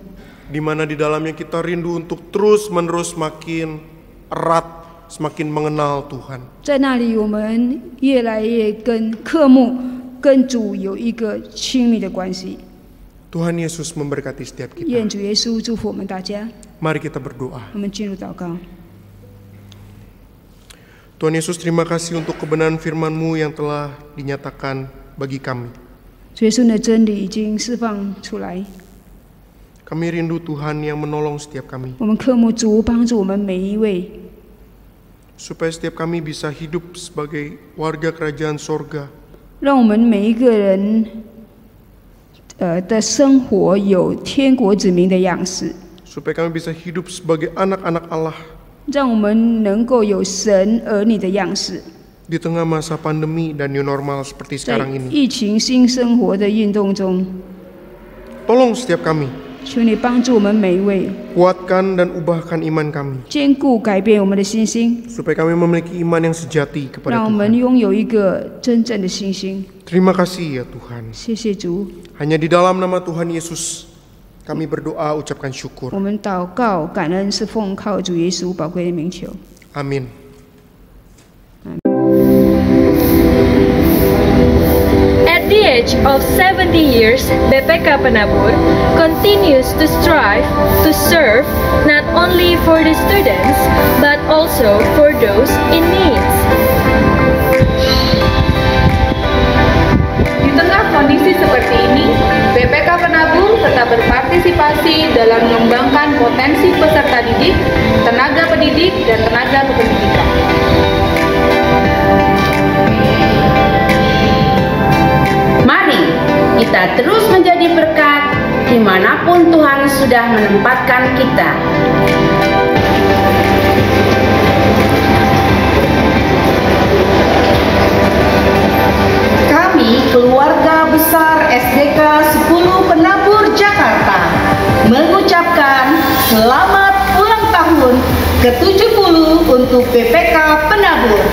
Di mana di dalamnya kita rindu untuk terus-menerus makin erat, semakin mengenal Tuhan. 在那里，我们越来越渴慕跟主有一个亲密的关系。 Tuhan Yesus memberkati setiap 愿 kita. 主耶稣祝福我们大家。 Mari kita berdoa. 我们进入祷告。 Tuhan Yesus, terima kasih untuk kebenaran firman-Mu yang telah dinyatakan bagi kami. 主耶稣的真理已经释放出来， Kami rindu Tuhan yang menolong setiap kami, 我们渴慕主帮助我们每一位， supaya setiap kami bisa hidup sebagai warga kerajaan sorga, 让我们每一个人的生活有天国子民的样式， supaya kami bisa hidup sebagai anak-anak Allah 让我们能够有神儿女的样式。 di tengah masa pandemi dan new normal seperti 在 sekarang ini. 疫情新生活的运动中， Tolong setiap kami, 求你帮助我们每一位， kuatkan dan ubahkan iman kami, 坚固改变我们的信心， supaya kami memiliki iman yang sejati kepada 让我们 Tuhan. 拥有一个真正的信心。 Terima kasih ya Tuhan. 谢谢主， Hanya di dalam nama Tuhan Yesus kami berdoa, ucapkan syukur. 我们祷告感恩是奉靠主耶稣宝贵的名求。 Amin. At the age of 70 years, BPK Penabur continues to strive to serve not only for the students but also for those in need. Di tengah kondisi seperti ini, BPK Penabur tetap berpartisipasi dalam mengembangkan potensi peserta didik, tenaga pendidik dan tenaga kependidikan. Mari kita terus menjadi berkat dimanapun Tuhan sudah menempatkan kita. Kami, keluarga besar SDK 10 Penabur Jakarta, mengucapkan selamat ulang tahun ke-70 untuk BPK Penabur.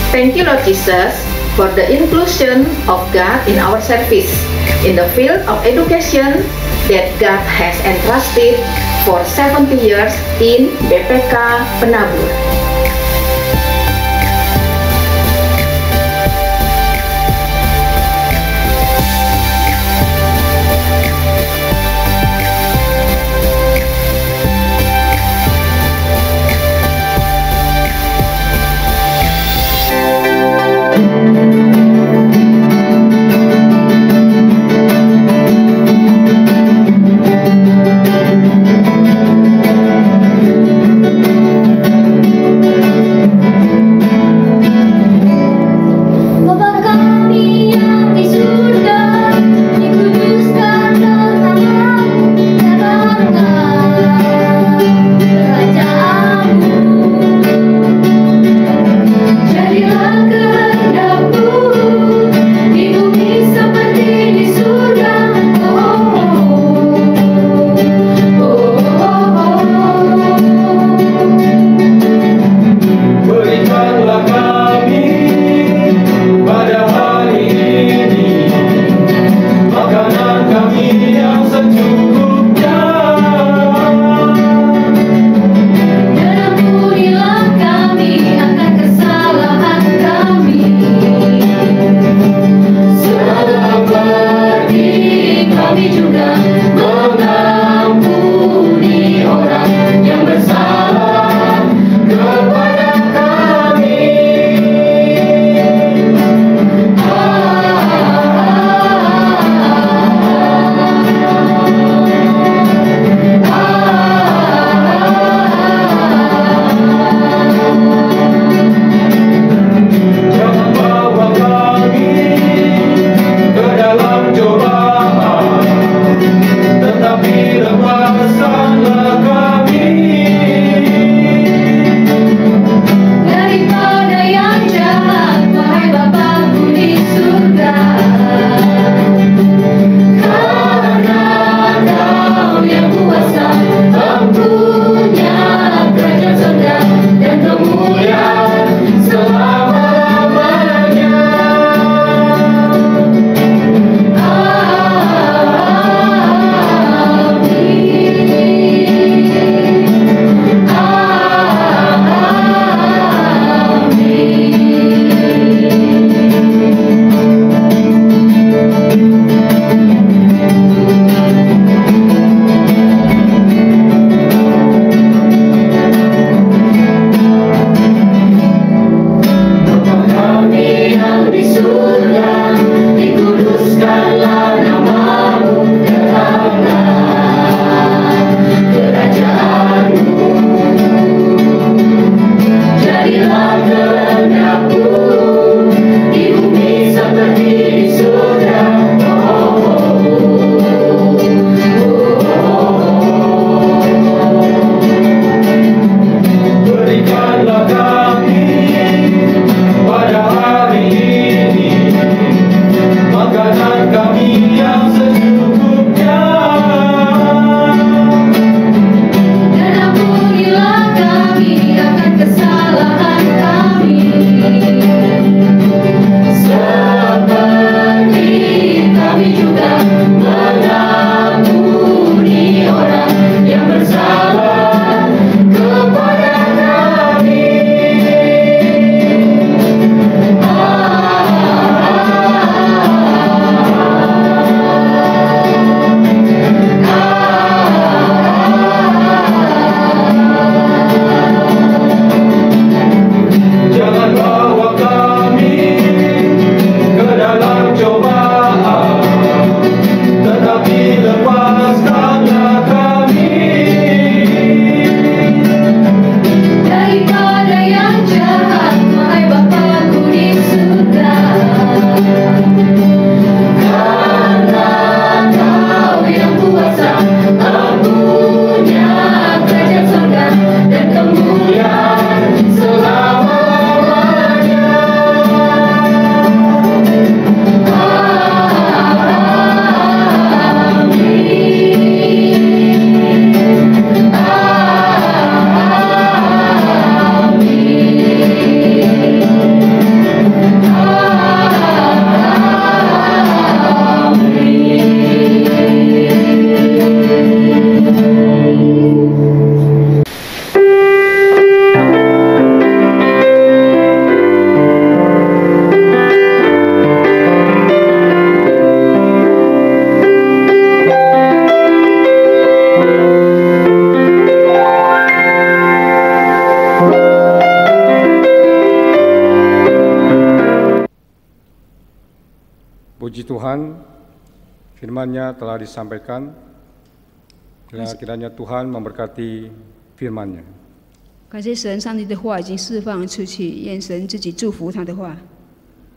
Thank you, Lord Jesus, for the inclusion of God in our service in the field of education that God has entrusted for 70 years in BPK Penabur. Puji Tuhan, firman-Nya telah disampaikan. Kiranya Tuhan memberkati firman-Nya. 感谢神，上帝的话已经释放出去，愿神自己祝福他的话。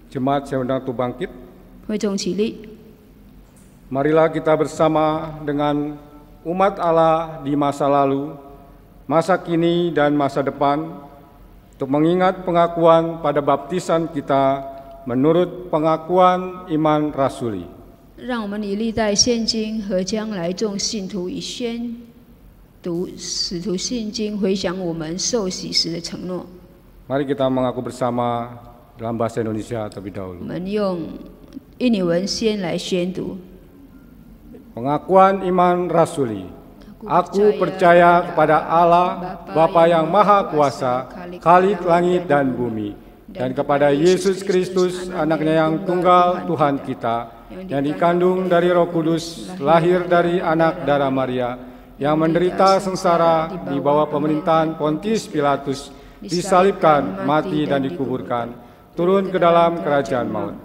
Jemaat, saya undang untuk bangkit. 会众起立， Marilah kita bersama dengan umat Allah di masa lalu, masa kini dan masa depan, untuk mengingat pengakuan pada baptisan kita menurut pengakuan iman rasuli. 让我们以历代现今和将来众信徒以宣读使徒信经，回想我们受洗时的承诺。 Mari kita mengaku bersama dalam bahasa Indonesia terlebih 我 dahulu. 们用印尼文先来宣读。 Pengakuan iman rasuli. Aku percaya kepada Allah, Bapa yang Maha Kuasa, Khalik langit dan bumi, dan kepada Yesus Kristus, Anaknya yang tunggal Tuhan kita, yang dikandung dari Roh Kudus, lahir dari anak darah Maria, yang menderita sengsara di bawah pemerintahan Pontius Pilatus, disalibkan, mati dan dikuburkan, turun ke dalam kerajaan maut.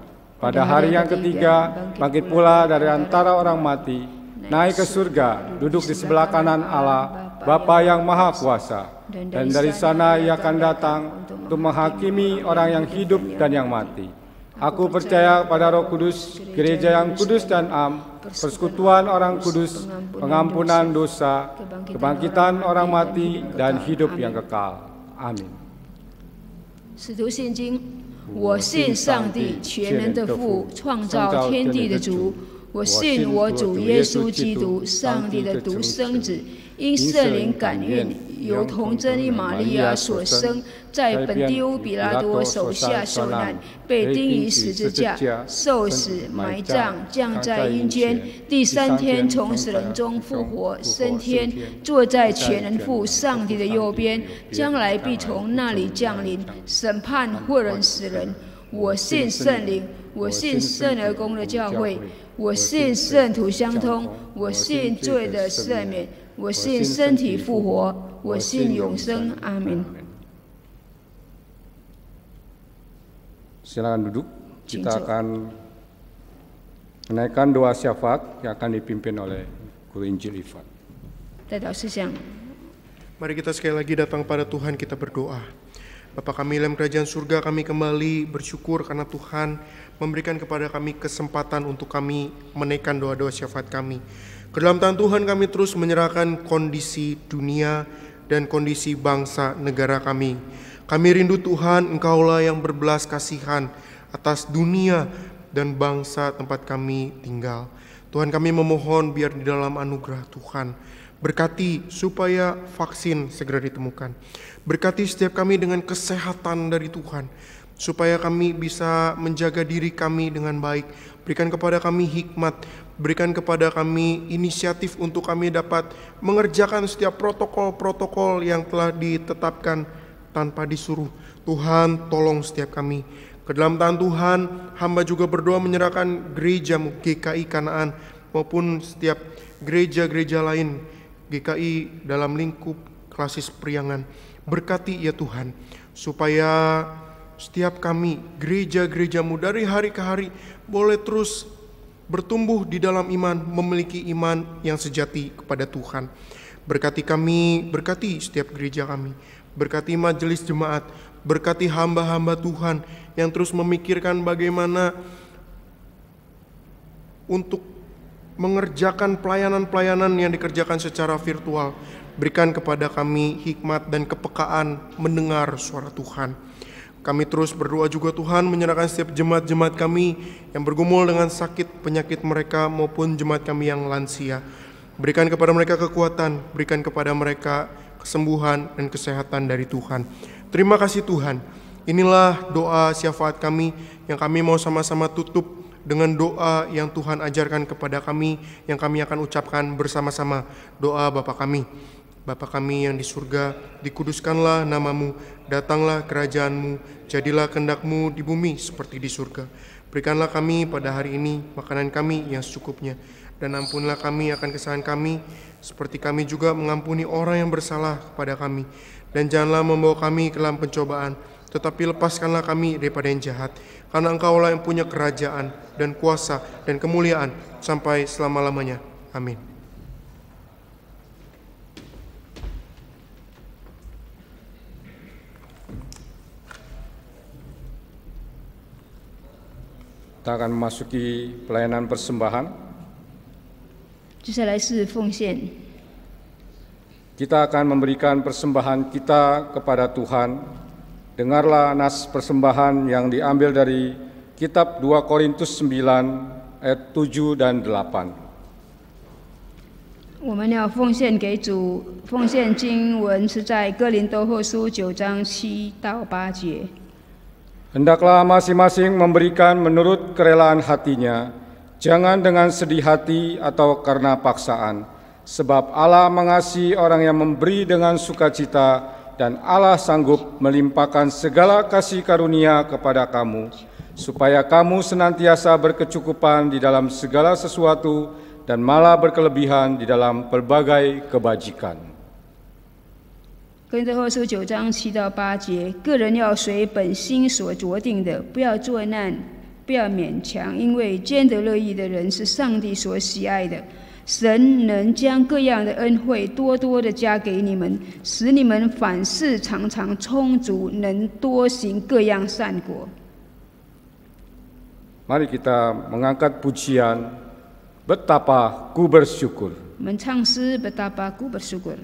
Pada hari yang ketiga, bangkit pula dari antara orang mati, naik ke surga, duduk di sebelah kanan Allah, Bapa yang Maha Kuasa. Dan dari sana Ia akan datang untuk menghakimi orang yang hidup dan yang mati. Aku percaya pada Roh Kudus, gereja yang kudus dan am, persekutuan orang kudus, pengampunan dosa, kebangkitan orang mati, dan hidup yang kekal. Amin. 使徒信经，我信上帝全能的父，创造天地的主。我信我主耶稣基督，上帝的独生子，因圣灵感孕，由童贞女玛利亚所生，在本地乌比拉多手下受难，被钉于十字架，受死、埋葬，降在阴间，第三天从死人中复活，升天，坐在全能父上帝的右边，将来必从那里降临，审判活人死人。我信圣灵，我信圣而公的教会，我信圣徒相通，我信罪的赦免，我信身体复活，我信永生。阿门。 Silakan duduk. Kita akan menaikkan doa syafaat yang akan dipimpin oleh Guru Injil Ivan. 代祷事项， Mari kita sekali lagi datang pada Tuhan, kita berdoa. Bapa kami dalam kerajaan surga, kami kembali bersyukur karena Tuhan memberikan kepada kami kesempatan untuk kami menaikkan doa-doa syafaat kami. Ke dalam tangan Tuhan kami terus menyerahkan kondisi dunia dan kondisi bangsa negara kami. Kami rindu Tuhan, Engkaulah yang berbelas kasihan atas dunia dan bangsa tempat kami tinggal. Tuhan, kami memohon biar di dalam anugerah Tuhan berkati supaya vaksin segera ditemukan. Berkati setiap kami dengan kesehatan dari Tuhan, supaya kami bisa menjaga diri kami dengan baik. Berikan kepada kami hikmat, berikan kepada kami inisiatif untuk kami dapat mengerjakan setiap protokol-protokol yang telah ditetapkan tanpa disuruh. Tuhan, tolong setiap kami. Ke dalam tangan Tuhan, hamba juga berdoa menyerahkan gereja GKI Kanaan maupun setiap gereja-gereja lain GKI dalam lingkup Klasis Priangan. Berkati ya Tuhan, supaya setiap kami, gereja-gerejamu dari hari ke hari boleh terus bertumbuh di dalam iman, memiliki iman yang sejati kepada Tuhan. Berkati kami, berkati setiap gereja kami, berkati majelis jemaat, berkati hamba-hamba Tuhan yang terus memikirkan bagaimana untuk mengerjakan pelayanan-pelayanan yang dikerjakan secara virtual. Berikan kepada kami hikmat dan kepekaan mendengar suara Tuhan. Kami terus berdoa juga Tuhan menyerahkan setiap jemaat-jemaat kami yang bergumul dengan sakit penyakit mereka maupun jemaat kami yang lansia. Berikan kepada mereka kekuatan, berikan kepada mereka kesembuhan dan kesehatan dari Tuhan. Terima kasih Tuhan. Inilah doa syafaat kami yang kami mau sama-sama tutup dengan doa yang Tuhan ajarkan kepada kami, yang kami akan ucapkan bersama-sama. Doa Bapa kami. Bapa kami yang di surga, dikuduskanlah namamu, datanglah kerajaanmu, jadilah kehendak-Mu di bumi seperti di surga. Berikanlah kami pada hari ini makanan kami yang secukupnya, dan ampunilah kami akan kesalahan kami, seperti kami juga mengampuni orang yang bersalah kepada kami. Dan janganlah membawa kami ke dalam pencobaan, tetapi lepaskanlah kami daripada yang jahat. Karena Engkaulah yang punya kerajaan dan kuasa dan kemuliaan sampai selama-lamanya. Amin. Kita akan memasuki pelayanan persembahan. 接下来是奉献。 Kita akan memberikan persembahan kita kepada Tuhan. Dengarlah nas persembahan yang diambil dari kitab 2 Korintus 9 ayat 7 dan 8. 我们要奉献给主，奉献经文是在哥林多后书9章7到8节。 Hendaklah masing-masing memberikan menurut kerelaan hatinya, jangan dengan sedih hati atau karena paksaan, sebab Allah mengasihi orang yang memberi dengan sukacita, dan Allah sanggup melimpahkan segala kasih karunia kepada kamu, supaya kamu senantiasa berkecukupan di dalam segala sesuatu dan malah berkelebihan di dalam pelbagai kebajikan. 哥林多后书9章7到8节，个人要随本心所酌定的，不要作难，不要勉强，因为兼得乐意的人是上帝所喜爱的。 神能将各样的恩惠多多的加给你们，使你们凡事常常充足，能多行各样善果。 Mari kita mengangkat pujian Betapa Ku Bersyukur. 我们唱诗 Betapa Ku Bersyukur。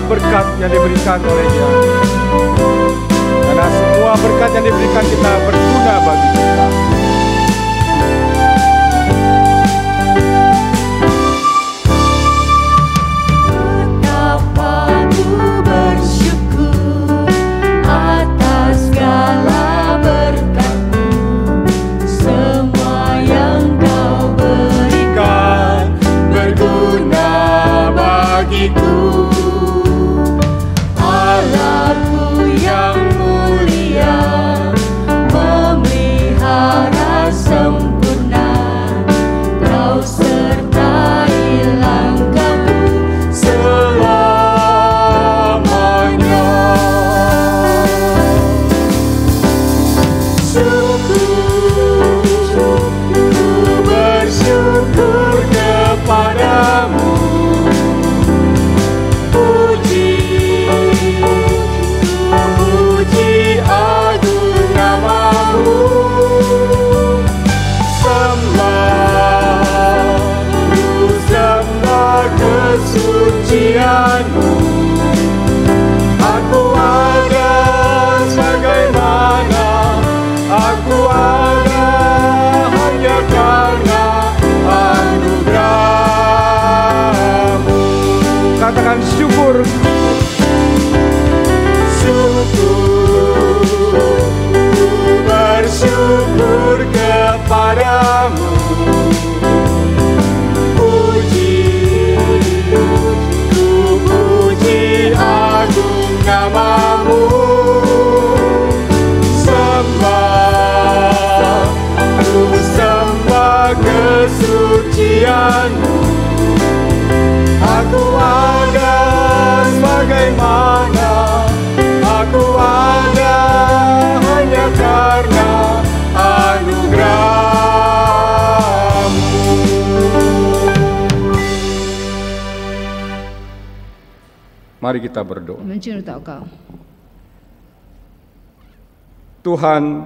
Berkat yang diberikan oleh-Nya, karena semua berkat yang diberikan kita berguna bagi kita. Betapa ku bersyukur atas segala berkat-Mu, semua yang Kau berikan berguna bagiku. Allahku yang mulia, memelihara sempurna, Kau sertai langkahku selamanya. Syukur, ku bersyukur kepadamu. Kesucian-Mu, aku ada sebagaimana aku Mari kita berdoa. 我们进入祷告。 Tuhan,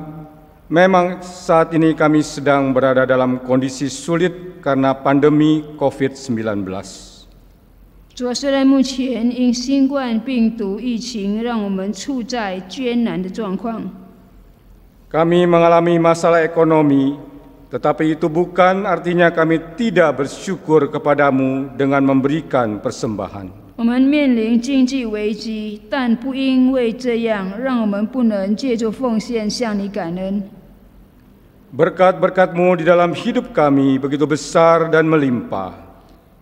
memang saat ini kami sedang berada dalam kondisi sulit karena pandemi COVID-19. 主啊，虽然目前因新冠病毒疫情让我们处在艰难的状况， Kami mengalami masalah ekonomi, tetapi itu bukan artinya kami tidak bersyukur kepadamu dengan memberikan persembahan. 我们面临经济危机，但不因为这样，让我们不能借助奉献向你感恩。 Berkat-berkat-Mu di dalam hidup kami begitu besar dan melimpah.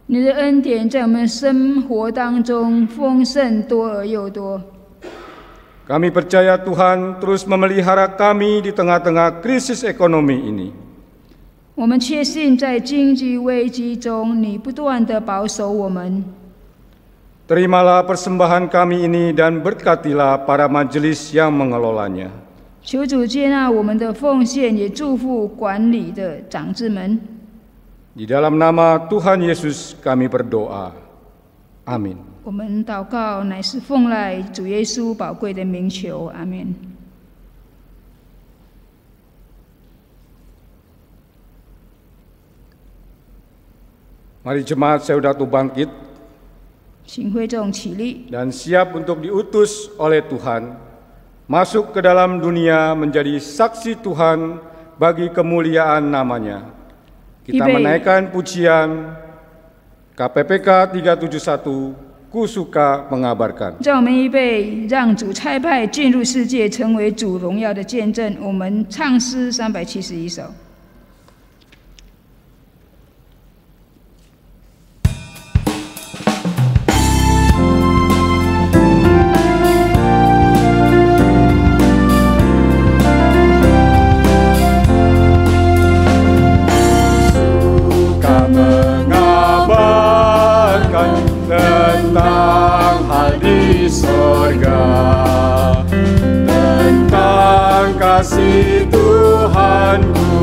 你的恩典在我们生活当中丰盛多而又多。 Kami percaya Tuhan terus memelihara kami di tengah-tengah krisis ekonomi ini. 我们确信在经济危机中，你不断地保守我们。 Terimalah persembahan kami ini dan berkatilah para majelis yang mengelolanya. 求主接纳我们的奉献，也祝福管理的长子们。 Di dalam nama Tuhan Yesus kami berdoa. Amin. 我们祷告乃是奉赖主耶稣宝贵的名求，阿们。 Mari jemaat Saudatu bangkit 请会众起立， dan siap untuk diutus oleh Tuhan masuk ke dalam dunia menjadi saksi Tuhan bagi kemuliaan namanya. Kita menaikkan pujian KPPK 371, Ku suka mengabarkan. 让我们预备让主差派进入世界，成为主荣耀的见证。我们唱诗371首。 Tentang hal di sorga, tentang kasih Tuhanku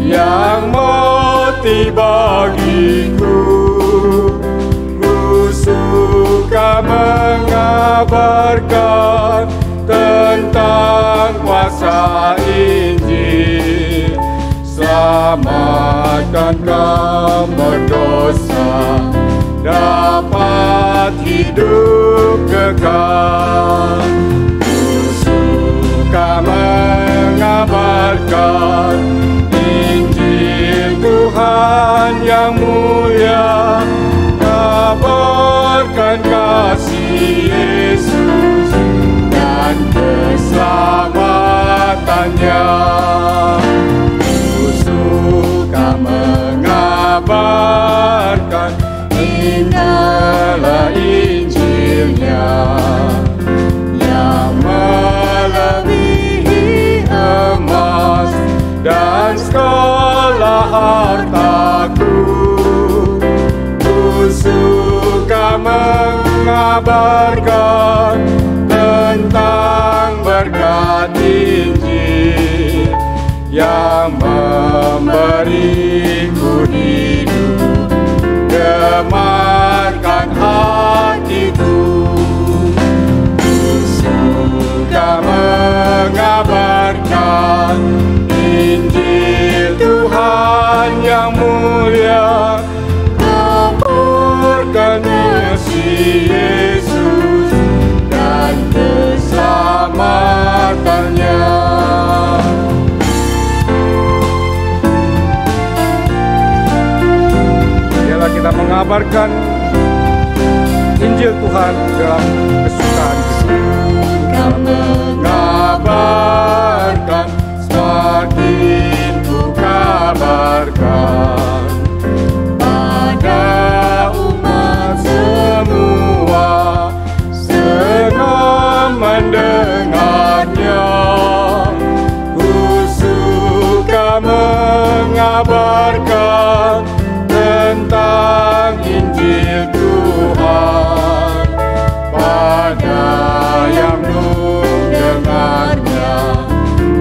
yang mati bagiku. Ku suka mengabarkan tentang kuasa Injil, selamatkan kaum berdosa, dapat hidup kekal. Ku suka mengabarkan Injil Tuhan yang mulia, kabarkan kasih Yesus dan keselamatannya. Ku suka mengabarkan inilah Injilnya yang melebihi emas dan segala hartaku. Ku suka mengabarkan tentang berkat Injil yang memberiku hidup, gemarkan hatiku. Ku suka mengabarkan Injil Tuhan yang mulia, kabarkan kasih Yesus dan keselamatannya. Kita mengabarkan Injil Tuhan dalam kesukaan kita. Mengabarkan semakin ku kabarkan pada umat semua, senang mendengarnya. Ku suka mengabarkan tentang Injil Tuhan pada yang mendengarnya,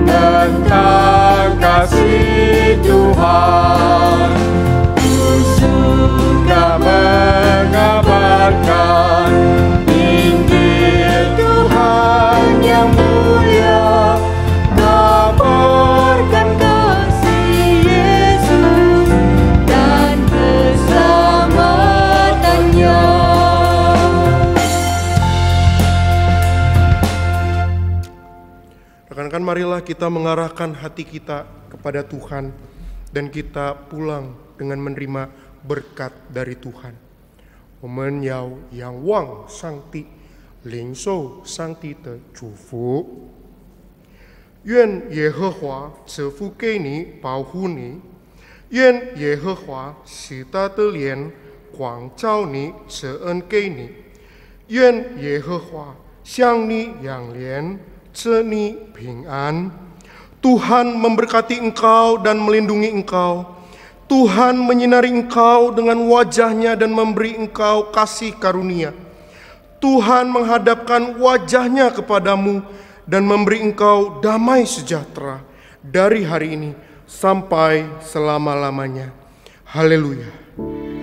tentang kasih Tuhan. Ku suka mengabarkan marilah kita mengarahkan hati kita kepada Tuhan dan kita pulang dengan menerima berkat dari Tuhan. 我们要仰望上帝，领受上帝的祝福。愿耶和华赐福给你，保护你；愿耶和华使他的脸光照你，赐恩给你；愿耶和华向你扬脸，赐你平安。Tuhan memberkati engkau dan melindungi engkau. Tuhan menyinari engkau dengan wajah-Nya dan memberi engkau kasih karunia. Tuhan menghadapkan wajah-Nya kepadamu dan memberi engkau damai sejahtera dari hari ini sampai selama-lamanya. Haleluya. Haleluya.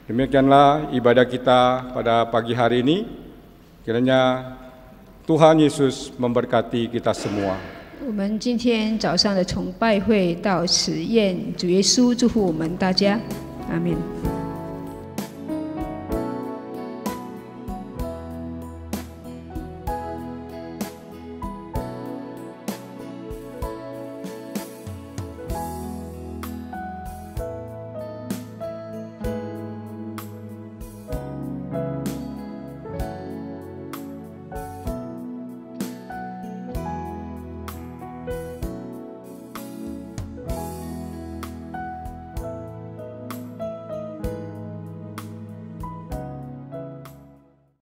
Demikianlah ibadah kita pada pagi hari ini. Kiranya Tuhan Yesus memberkati kita semua. 我们今天早上的崇拜会到此，愿主耶稣祝福我们大家，阿门。